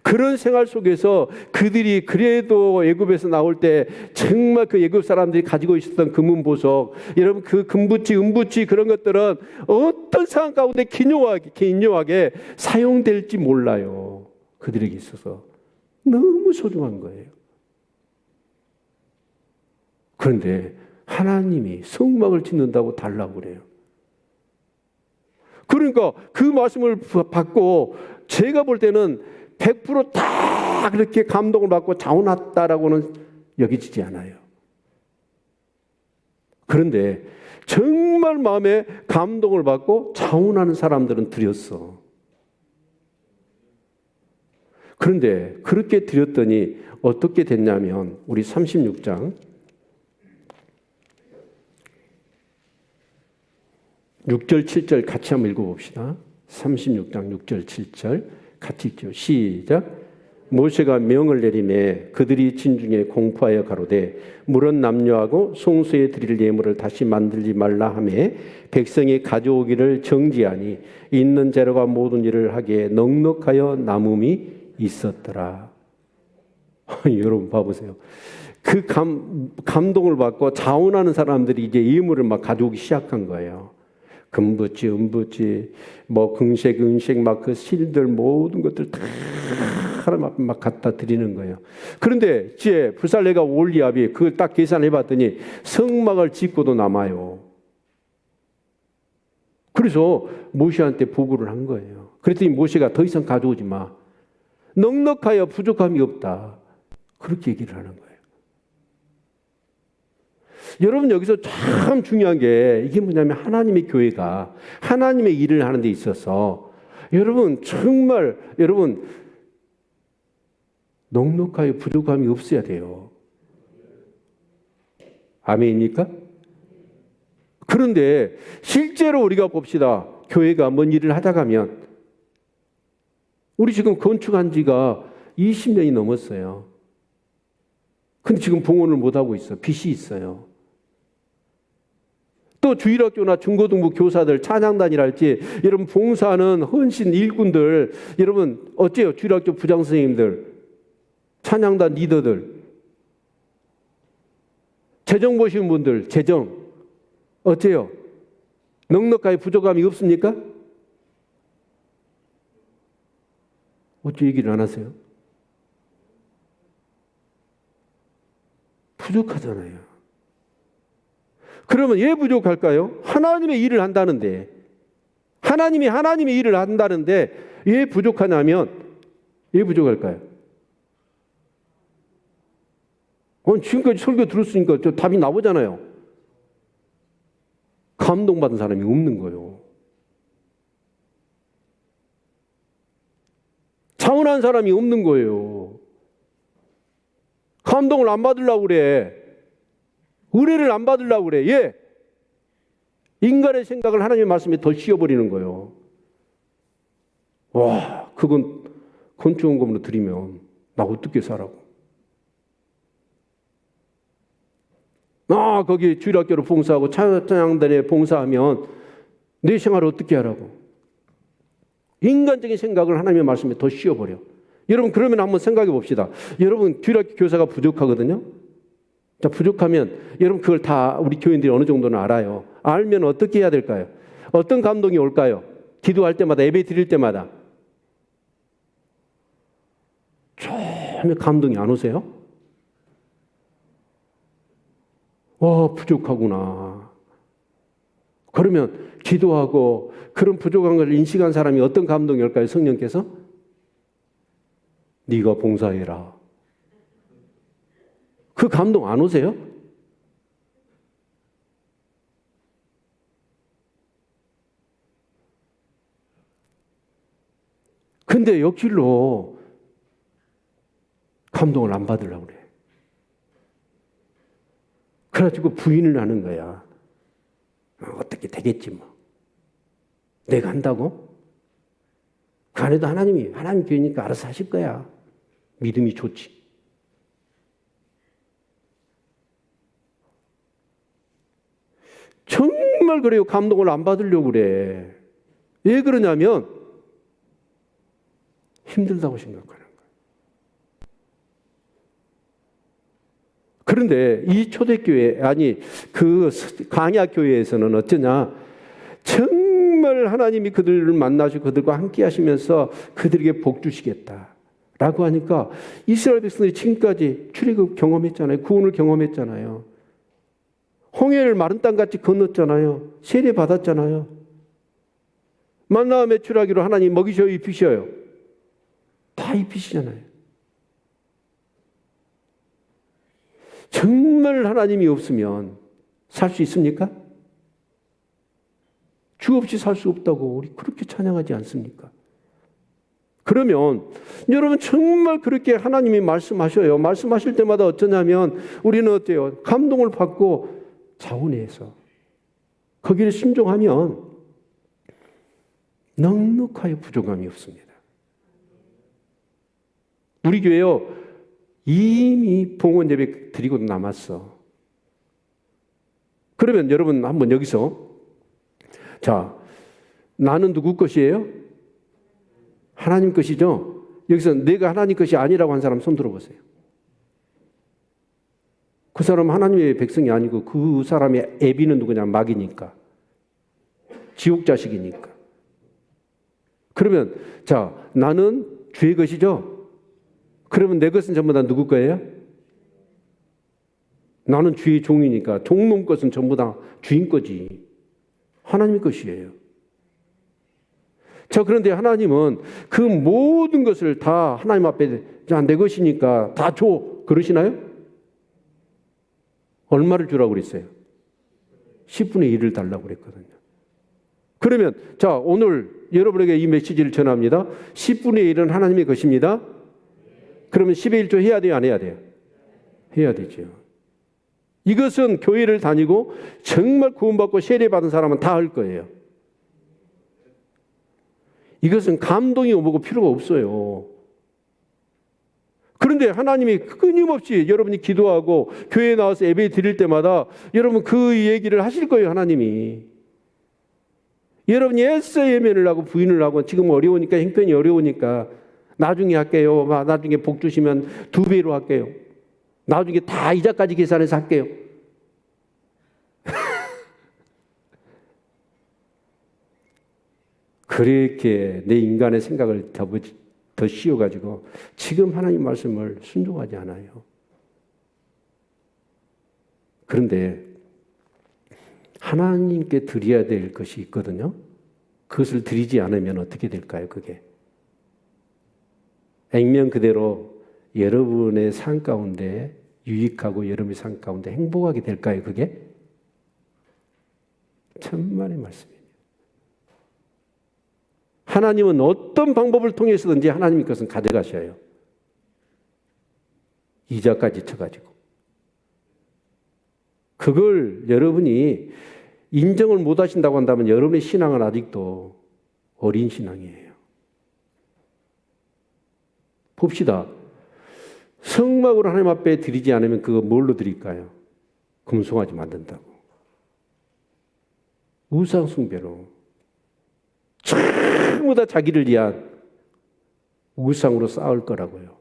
그런 생활 속에서 그들이 그래도 애굽에서 나올 때 정말 그 애굽 사람들이 가지고 있었던 금은 보석, 여러분 그 금부치, 은부치 그런 것들은 어떤 상황 가운데 기묘하게 사용될지 몰라요. 그들에게 있어서 너무 소중한 거예요. 그런데 하나님이 성막을 짓는다고 달라고 그래요. 그러니까 그 말씀을 받고 제가 볼 때는 100% 그렇게 감동을 받고 자원했다라고는 여기지지 않아요. 그런데 정말 마음에 감동을 받고 자원하는 사람들은 드렸어. 그런데 그렇게 드렸더니 어떻게 됐냐면 우리 36장 6절 7절 같이 한번 읽어봅시다. 36장 6절 7절 같이 읽죠. 시작. 모세가 명을 내리매 그들이 진중에 공포하여 가로되 물은 남녀하고 송수에 드릴 예물을 다시 만들지 말라 하매 백성이 가져오기를 정지하니 있는 재료가 모든 일을 하기에 넉넉하여 남음이 있었더라. 여러분 봐보세요. 그 감동을 받고 자원하는 사람들이 이제 예물을 막 가져오기 시작한 거예요. 금부치, 은부치, 뭐 금색, 은색 막 그 실들 모든 것들 다 하나님 앞에 막 갖다 드리는 거예요. 그런데 이제 부살레가 올리압이 그걸 딱 계산해 봤더니 성막을 짓고도 남아요. 그래서 모세한테 보고를 한 거예요. 그랬더니 모세가 더 이상 가져오지 마. 넉넉하여 부족함이 없다. 그렇게 얘기를 하는 거예요. 여러분 여기서 참 중요한 게 이게 뭐냐면 하나님의 교회가 하나님의 일을 하는 데 있어서 여러분 정말 여러분 넉넉하여 부족함이 없어야 돼요. 아멘입니까? 그런데 실제로 우리가 봅시다. 교회가 뭔 일을 하다 가면 우리 지금 건축한 지가 20년이 넘었어요. 근데 지금 봉헌을 못하고 있어. 빚이 있어요. 또 주일학교나 중고등부 교사들 찬양단이랄지 여러분 봉사하는 헌신 일꾼들 여러분 어째요? 주일학교 부장선생님들 찬양단 리더들 재정 보시는 분들 재정 어째요? 넉넉하게 부족함이 없습니까? 어째 얘기를 안 하세요? 부족하잖아요. 그러면 왜 부족할까요? 하나님의 일을 한다는데 하나님의 일을 한다는데 왜 부족하냐면 왜 부족할까요? 지금까지 설교 들었으니까 저 답이 나오잖아요. 감동받은 사람이 없는 거예요. 자원한 사람이 없는 거예요. 감동을 안 받으려고 그래. 은혜를 안 받으려고 그래. 예. 인간의 생각을 하나님의 말씀에 더 씌워버리는 거예요. 와, 그건 건축원금으로 드리면 나 어떻게 살라고. 거기 주일학교로 봉사하고 찬양단에 봉사하면 내 생활을 어떻게 하라고. 인간적인 생각을 하나님의 말씀에 더 씌워버려. 여러분 그러면 한번 생각해 봅시다. 여러분 주일학교 교사가 부족하거든요. 자, 부족하면 여러분 그걸 다 우리 교인들이 어느 정도는 알아요. 알면 어떻게 해야 될까요? 어떤 감동이 올까요? 기도할 때마다 예배 드릴 때마다 전혀 감동이 안 오세요? 부족하구나. 그러면 기도하고 그런 부족한 걸 인식한 사람이 어떤 감동이 올까요? 성령께서? 네가 봉사해라. 그 감동 안 오세요? 근데 역길로 감동을 안 받으려고 그래. 그래가지고 부인을 하는 거야. 어떻게 되겠지 뭐. 내가 한다고? 그 안에도 하나님 교회니까 알아서 하실 거야. 믿음이 좋지. 정말 그래요. 감동을 안 받으려고 그래. 왜 그러냐면 힘들다고 생각하는 거예요. 그런데 이 초대교회 그 강야교회에서는 어쩌냐. 정말 하나님이 그들을 만나시고 그들과 함께 하시면서 그들에게 복 주시겠다라고 하니까 이스라엘 백성들이 지금까지 출애굽 경험했잖아요. 구원을 경험했잖아요. 홍해를 마른 땅같이 건넜잖아요. 세례 받았잖아요. 만나와 매출하기로 하나님 먹이셔요, 입히셔요? 다 입히시잖아요. 정말 하나님이 없으면 살 수 있습니까? 주 없이 살 수 없다고 우리 그렇게 찬양하지 않습니까? 그러면 여러분 정말 그렇게 하나님이 말씀하셔요. 말씀하실 때마다 어쩌냐면 우리는 어때요? 감동을 받고 자원해서 거기를 순종하면 넉넉하여 부족함이 없습니다. 우리 교회요 이미 봉헌 예배 드리고 남았어. 그러면 여러분 한번 여기서 자 나는 누구 것이에요? 하나님 것이죠? 여기서 내가 하나님 것이 아니라고 한 사람 손 들어보세요. 그 사람은 하나님의 백성이 아니고 그 사람의 애비는 누구냐? 마귀니까. 지옥 자식이니까. 그러면 자 나는 주의 것이죠? 그러면 내 것은 전부 다 누구 거예요? 나는 주의 종이니까 종놈 것은 전부 다 주인 거지. 하나님 것이에요. 자, 그런데 하나님은 그 모든 것을 다 하나님 앞에 자, 내 것이니까 다 줘. 그러시나요? 얼마를 주라고 그랬어요? 10분의 1을 달라고 그랬거든요. 그러면 자, 오늘 여러분에게 이 메시지를 전합니다. 10분의 1은 하나님의 것입니다. 그러면 10의 1조 해야 돼요? 안 해야 돼요? 해야 되죠. 이것은 교회를 다니고 정말 구원받고 세례받은 사람은 다 할 거예요. 이것은 감동이 오고 필요가 없어요. 그런데 하나님이 끊임없이 여러분이 기도하고 교회에 나와서 예배 드릴 때마다 여러분 그 얘기를 하실 거예요. 하나님이. 여러분이 애써 예면을 하고 부인을 하고 지금 어려우니까 형편이 어려우니까 나중에 할게요. 나중에 복 주시면 2배로 할게요. 나중에 다 이자까지 계산해서 할게요. 그렇게 내 인간의 생각을 더 씌워가지고 지금 하나님 말씀을 순종하지 않아요. 그런데 하나님께 드려야 될 것이 있거든요. 그것을 드리지 않으면 어떻게 될까요? 그게 액면 그대로 여러분의 삶 가운데 유익하고 여러분의 삶 가운데 행복하게 될까요? 그게 천만의 말씀입니다. 하나님은 어떤 방법을 통해서든지 하나님의 것은 가져가셔요. 이자까지 쳐가지고. 그걸 여러분이 인정을 못 하신다고 한다면 여러분의 신앙은 아직도 어린 신앙이에요. 봅시다. 성막으로 하나님 앞에 드리지 않으면 그거 뭘로 드릴까요? 금송아지 만든다고. 우상 숭배로. 전부 다 자기를 위한 우상으로 쌓을 거라고요.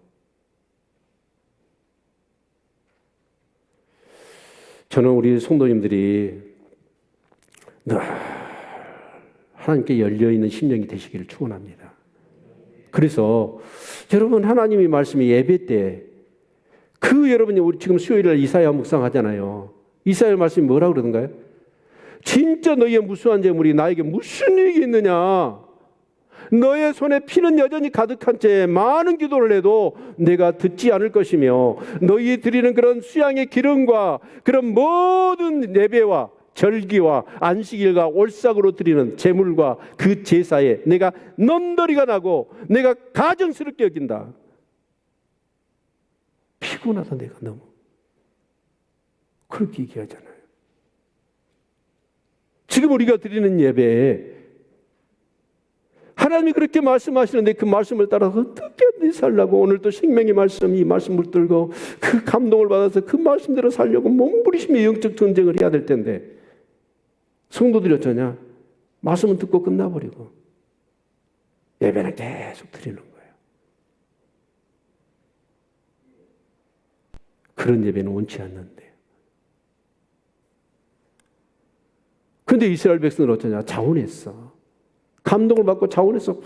저는 우리 성도님들이 늘 하나님께 열려있는 심령이 되시기를 축원합니다. 그래서 여러분 하나님의 말씀이 예배 때 그 여러분이 우리 지금 수요일날 이사야 묵상하잖아요. 이사야 말씀이 뭐라고 그러던가요? 진짜 너희의 무수한 재물이 나에게 무슨 이익이 있느냐? 너의 손에 피는 여전히 가득한 채 많은 기도를 해도 내가 듣지 않을 것이며 너희 드리는 그런 수양의 기름과 그런 모든 예배와 절기와 안식일과 올삭으로 드리는 제물과 그 제사에 내가 넘더리가 나고 내가 가증스럽게 여긴다. 피곤하다 내가 너무. 그렇게 얘기하잖아요. 지금 우리가 드리는 예배에 하나님이 그렇게 말씀하시는데 그 말씀을 따라서 어떻게 살라고 오늘 또 생명의 말씀 이 말씀 붙들고 그 감동을 받아서 그 말씀대로 살려고 몸부리시며 영적 전쟁을 해야 될 텐데 성도들이 어쩌냐? 말씀은 듣고 끝나버리고 예배는 계속 드리는 거예요. 그런 예배는 원치 않는데. 그런데 이스라엘 백성은 어쩌냐? 자원했어. 감동을 받고 자원해서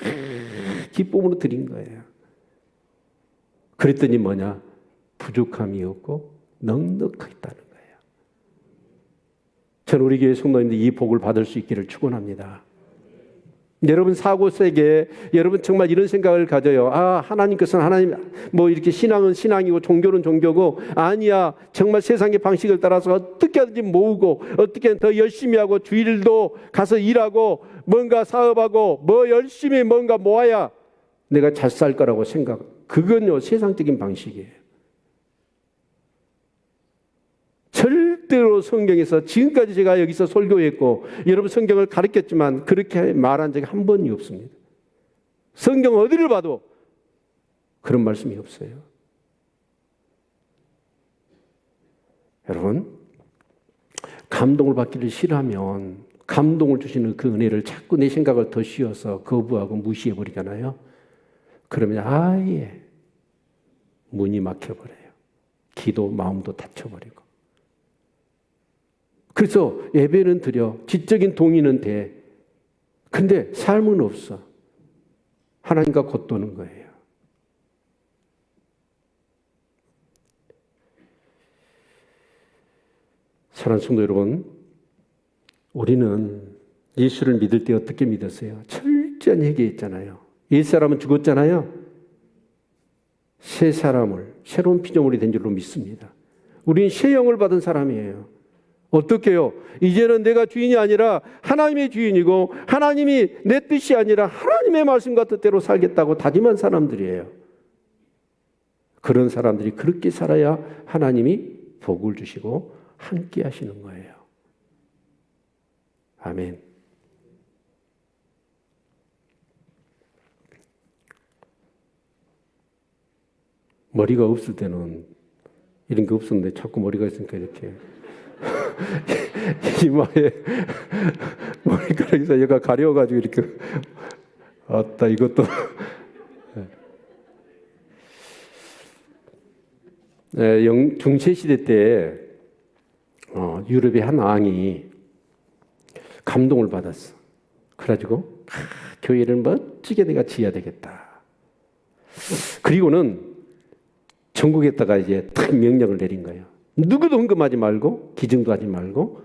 기쁨으로 드린 거예요. 그랬더니 뭐냐? 부족함이 없고 넉넉했다는 거예요. 저는 우리 교회 성도님들 이 복을 받을 수 있기를 축원합니다. 여러분 사고 세계, 여러분 정말 이런 생각을 가져요. 아, 하나님께서는 하나님, 뭐 이렇게 신앙은 신앙이고 종교는 종교고, 아니야. 정말 세상의 방식을 따라서 어떻게 하든지 모으고, 어떻게 더 열심히 하고, 주일도 가서 일하고, 뭔가 사업하고, 뭐 열심히 뭔가 모아야 내가 잘 살 거라고 생각. 그건요, 세상적인 방식이에요. 절대로 성경에서 지금까지 제가 여기서 설교했고 여러분 성경을 가르쳤지만 그렇게 말한 적이 한 번이 없습니다. 성경 어디를 봐도 그런 말씀이 없어요. 여러분, 감동을 받기를 싫어하면 감동을 주시는 그 은혜를 자꾸 내 생각을 더 씌워서 거부하고 무시해버리잖아요. 그러면 아예 문이 막혀버려요. 기도 마음도 닫혀버리고. 그래서 예배는 드려, 지적인 동의는 돼. 근데 삶은 없어. 하나님과 겉도는 거예요. 사랑하는 성도 여러분, 우리는 예수를 믿을 때 어떻게 믿었어요? 철저한 회개했잖아요. 옛사람은 죽었잖아요. 새 사람을, 새로운 피조물이 된 줄로 믿습니다. 우리는 새 영을 받은 사람이에요. 어떻게 해요? 이제는 내가 주인이 아니라 하나님의 주인이고 하나님이 내 뜻이 아니라 하나님의 말씀과 뜻대로 살겠다고 다짐한 사람들이에요. 그런 사람들이 그렇게 살아야 하나님이 복을 주시고 함께 하시는 거예요. 아멘. 머리가 없을 때는 이런 게 없었는데 자꾸 머리가 있으니까 이렇게 이마에 머리카락에서 얘가 가려워가지고 이렇게 아따 이것도 중세시대 때 유럽의 한 왕이 감동을 받았어. 그래가지고 교회를 멋지게 내가 지어야 되겠다. 그리고는 전국에다가 이제 딱 명령을 내린 거예요. 누구도 헌금하지 말고 기증도 하지 말고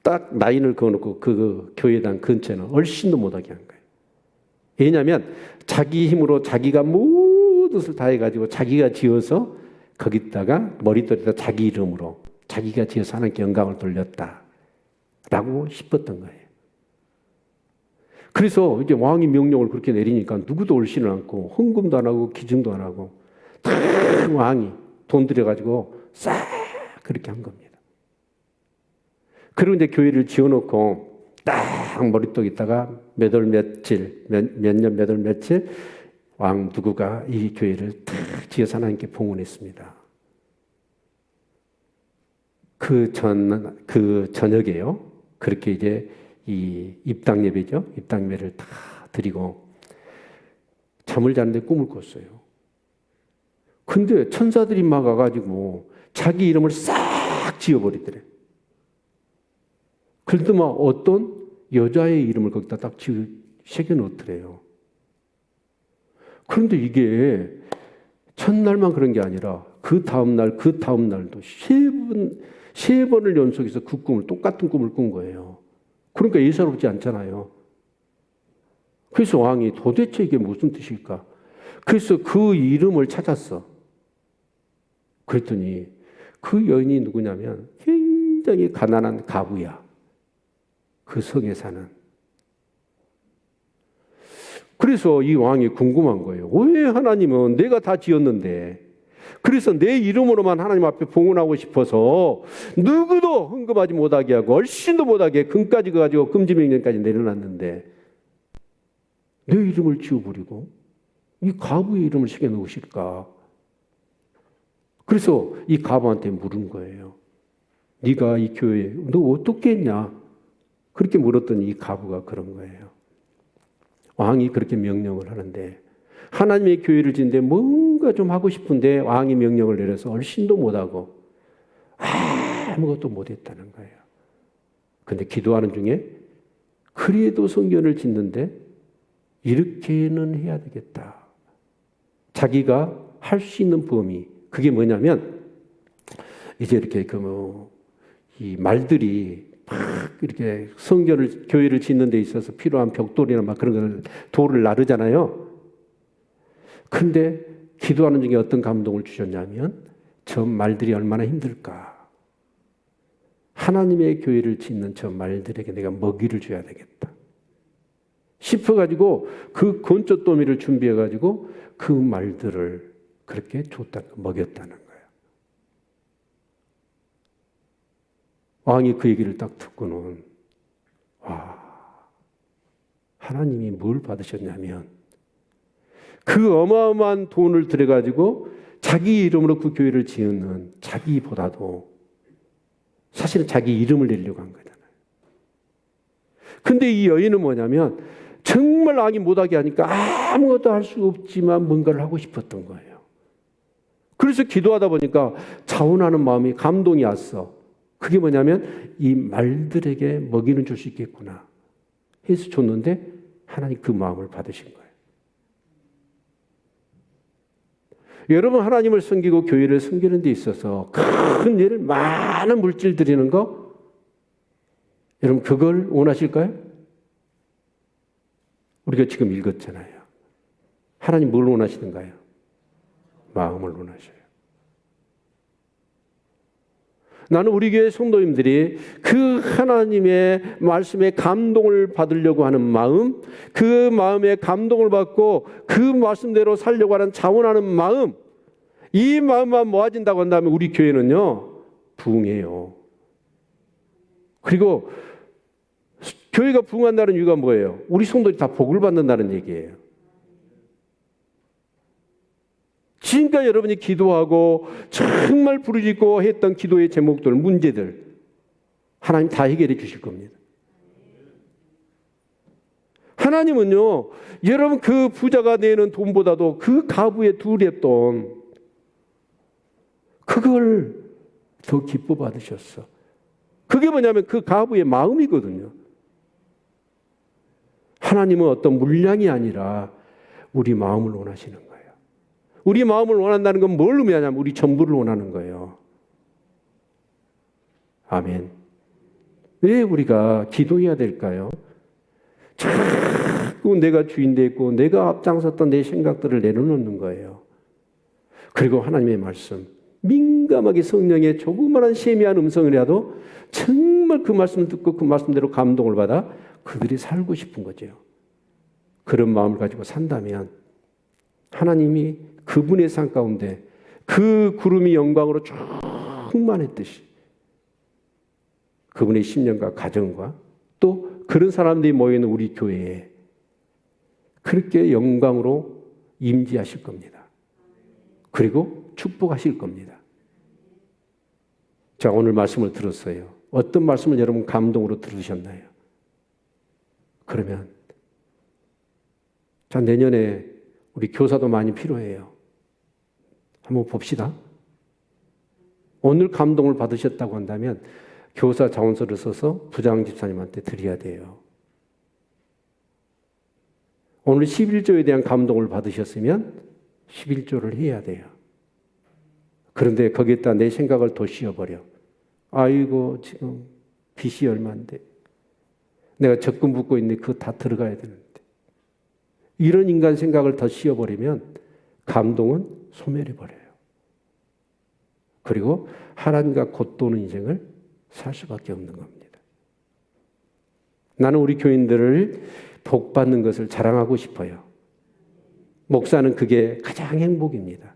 딱 라인을 그어놓고 그 교회당 근처에는 얼씬도 못하게 한 거예요. 왜냐하면 자기 힘으로 자기가 모든 것을 다 해가지고 자기가 지어서 거기다가 머릿돌에다 자기 이름으로 자기가 지어서 하나님께 영광을 돌렸다라고 싶었던 거예요. 그래서 이제 왕이 명령을 그렇게 내리니까 누구도 얼씬을 않고 헌금도 안 하고 기증도 안 하고 다 왕이 돈 들여가지고 싹 그렇게 한 겁니다. 그리고 이제 교회를 지어놓고 딱 머리떡 있다가 몇 월 며칠, 몇 년 몇 월 며칠 왕 누구가 이 교회를 딱 지어서 하나님께 봉헌했습니다. 그 저녁에요. 그렇게 이제 이 입당 예배죠. 입당 예배를 다 드리고 잠을 자는데 꿈을 꿨어요. 근데 천사들이 막 와가지고 자기 이름을 싹 지어버리더래. 그래도 막 어떤 여자의 이름을 거기다 딱 새겨 넣더래요. 그런데 이게 첫날만 그런 게 아니라 그 다음날도 세 번을 연속해서 그 꿈을, 똑같은 꿈을 꾼 거예요. 그러니까 예사롭지 않잖아요. 그래서 왕이 도대체 이게 무슨 뜻일까? 그래서 그 이름을 찾았어. 그랬더니 그 여인이 누구냐면 굉장히 가난한 가부야. 그 성에 사는. 그래서 이 왕이 궁금한 거예요. 왜 하나님은 내가 다 지었는데 그래서 내 이름으로만 하나님 앞에 봉헌하고 싶어서 누구도 헌금하지 못하게 하고 얼씬도 못하게 금까지 가지고 금지명령까지 내려놨는데 내 이름을 지워버리고 이 가부의 이름을 새겨 넣으실까? 그래서 이 가부한테 물은 거예요. 네가 이 교회에 너 어떻게 했냐? 그렇게 물었더니 이 가부가 그런 거예요. 왕이 그렇게 명령을 하는데 하나님의 교회를 짓는데 뭔가 좀 하고 싶은데 왕이 명령을 내려서 얼씬도 못하고 아무것도 못했다는 거예요. 근데 기도하는 중에 그래도 성전을 짓는데 이렇게는 해야 되겠다. 자기가 할 수 있는 범위, 그게 뭐냐면 이제 이렇게 이 말들이 이렇게 성전을, 교회를 짓는 데 있어서 필요한 벽돌이나 막 그런 걸, 돌을 나르잖아요. 근데 기도하는 중에 어떤 감동을 주셨냐면, 저 말들이 얼마나 힘들까. 하나님의 교회를 짓는 저 말들에게 내가 먹이를 줘야 되겠다 싶어가지고 그 건초더미를 준비해가지고 그 말들을 그렇게 먹였다는 거예요. 왕이 그 얘기를 딱 듣고는, 하나님이 뭘 받으셨냐면 그 어마어마한 돈을 들여가지고 자기 이름으로 그 교회를 지은 자기보다도 사실은 자기 이름을 내려고 한 거잖아요. 근데 이 여인은 뭐냐면 정말 왕이 못하게 하니까 아무것도 할 수 없지만 뭔가를 하고 싶었던 거예요. 그래서 기도하다 보니까 자원하는 마음이, 감동이 왔어. 그게 뭐냐면 이 말들에게 먹이는 줄 수 있겠구나 해서 줬는데 하나님 그 마음을 받으신 거예요. 여러분, 하나님을 섬기고 교회를 섬기는 데 있어서 큰 일, 많은 물질 드리는 거, 여러분 그걸 원하실까요? 우리가 지금 읽었잖아요. 하나님 뭘 원하시는가요? 마음을 원하셔요. 나는 우리 교회 성도님들이 그 하나님의 말씀에 감동을 받으려고 하는 마음, 그 마음에 감동을 받고 그 말씀대로 살려고 하는 자원하는 마음, 이 마음만 모아진다고 한다면 우리 교회는요 부흥해요. 그리고 교회가 부흥한다는 이유가 뭐예요? 우리 성도들이 다 복을 받는다는 얘기예요. 지금까지 여러분이 기도하고 정말 부르짖고 했던 기도의 제목들, 문제들 하나님 다 해결해 주실 겁니다. 하나님은요, 여러분 그 부자가 내는 돈보다도 그 가부의 둘의 돈, 그걸 더 기뻐 받으셨어. 그게 뭐냐면 그 가부의 마음이거든요. 하나님은 어떤 물량이 아니라 우리 마음을 원하시는 거예요. 우리 마음을 원한다는 건 뭘 의미하냐면 우리 전부를 원하는 거예요. 아멘. 왜 우리가 기도해야 될까요? 자꾸 내가 주인 되고 내가 앞장섰던 내 생각들을 내려놓는 거예요. 그리고 하나님의 말씀, 민감하게 성령의 조그마한 세미한 음성이라도 정말 그 말씀을 듣고 그 말씀대로 감동을 받아 그들이 살고 싶은 거죠. 그런 마음을 가지고 산다면 하나님이 그분의 삶 가운데 그 구름이 영광으로 충만했듯이 그분의 심령과 가정과 또 그런 사람들이 모여있는 우리 교회에 그렇게 영광으로 임재하실 겁니다. 그리고 축복하실 겁니다. 자, 오늘 말씀을 들었어요. 어떤 말씀을 여러분 감동으로 들으셨나요? 그러면 자, 내년에 우리 교사도 많이 필요해요. 한번 봅시다. 오늘 감동을 받으셨다고 한다면 교사 자원서를 써서 부장 집사님한테 드려야 돼요. 오늘 11조에 대한 감동을 받으셨으면 11조를 해야 돼요. 그런데 거기에다 내 생각을 더 씌워버려. 아이고 지금 빚이 얼마인데 내가 적금 붓고 있는데 그거 다 들어가야 되는데, 이런 인간 생각을 더 씌워버리면 감동은 소멸해버려요. 그리고 하나님과 곧도는 인생을 살 수밖에 없는 겁니다. 나는 우리 교인들을 복 받는 것을 자랑하고 싶어요. 목사는 그게 가장 행복입니다.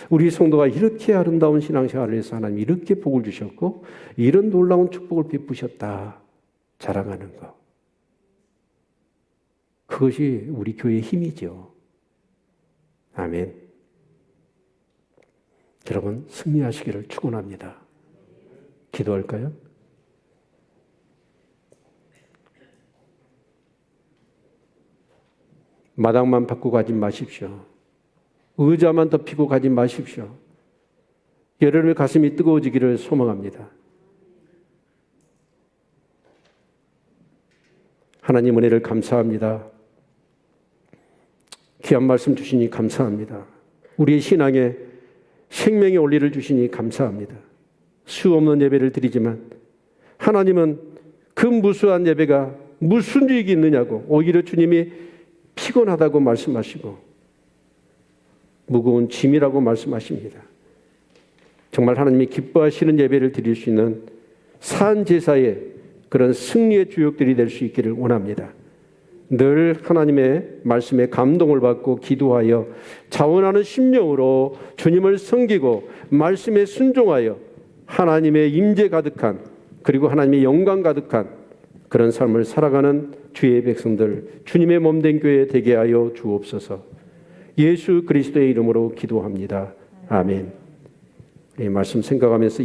우리 성도가 이렇게 아름다운 신앙생활을 해서 하나님 이렇게 복을 주셨고 이런 놀라운 축복을 베푸셨다 자랑하는 것, 그것이 우리 교회의 힘이죠. 아멘. 여러분 승리하시기를 축원합니다. 기도할까요? 마당만 받고 가지 마십시오. 의자만 덮이고 가지 마십시오. 여러분의 가슴이 뜨거워지기를 소망합니다. 하나님 은혜를 감사합니다. 귀한 말씀 주시니 감사합니다. 우리의 신앙에 생명의 원리를 주시니 감사합니다. 수 없는 예배를 드리지만 하나님은 그 무수한 예배가 무슨 유익이 있느냐고, 오히려 주님이 피곤하다고 말씀하시고 무거운 짐이라고 말씀하십니다. 정말 하나님이 기뻐하시는 예배를 드릴 수 있는 산 제사의 그런 승리의 주역들이 될 수 있기를 원합니다. 늘 하나님의 말씀에 감동을 받고 기도하여 자원하는 심령으로 주님을 섬기고 말씀에 순종하여 하나님의 임재 가득한, 그리고 하나님의 영광 가득한 그런 삶을 살아가는 주의 백성들, 주님의 몸된 교회 되게 하여 주옵소서. 예수 그리스도의 이름으로 기도합니다. 아멘. 이 말씀 생각하면서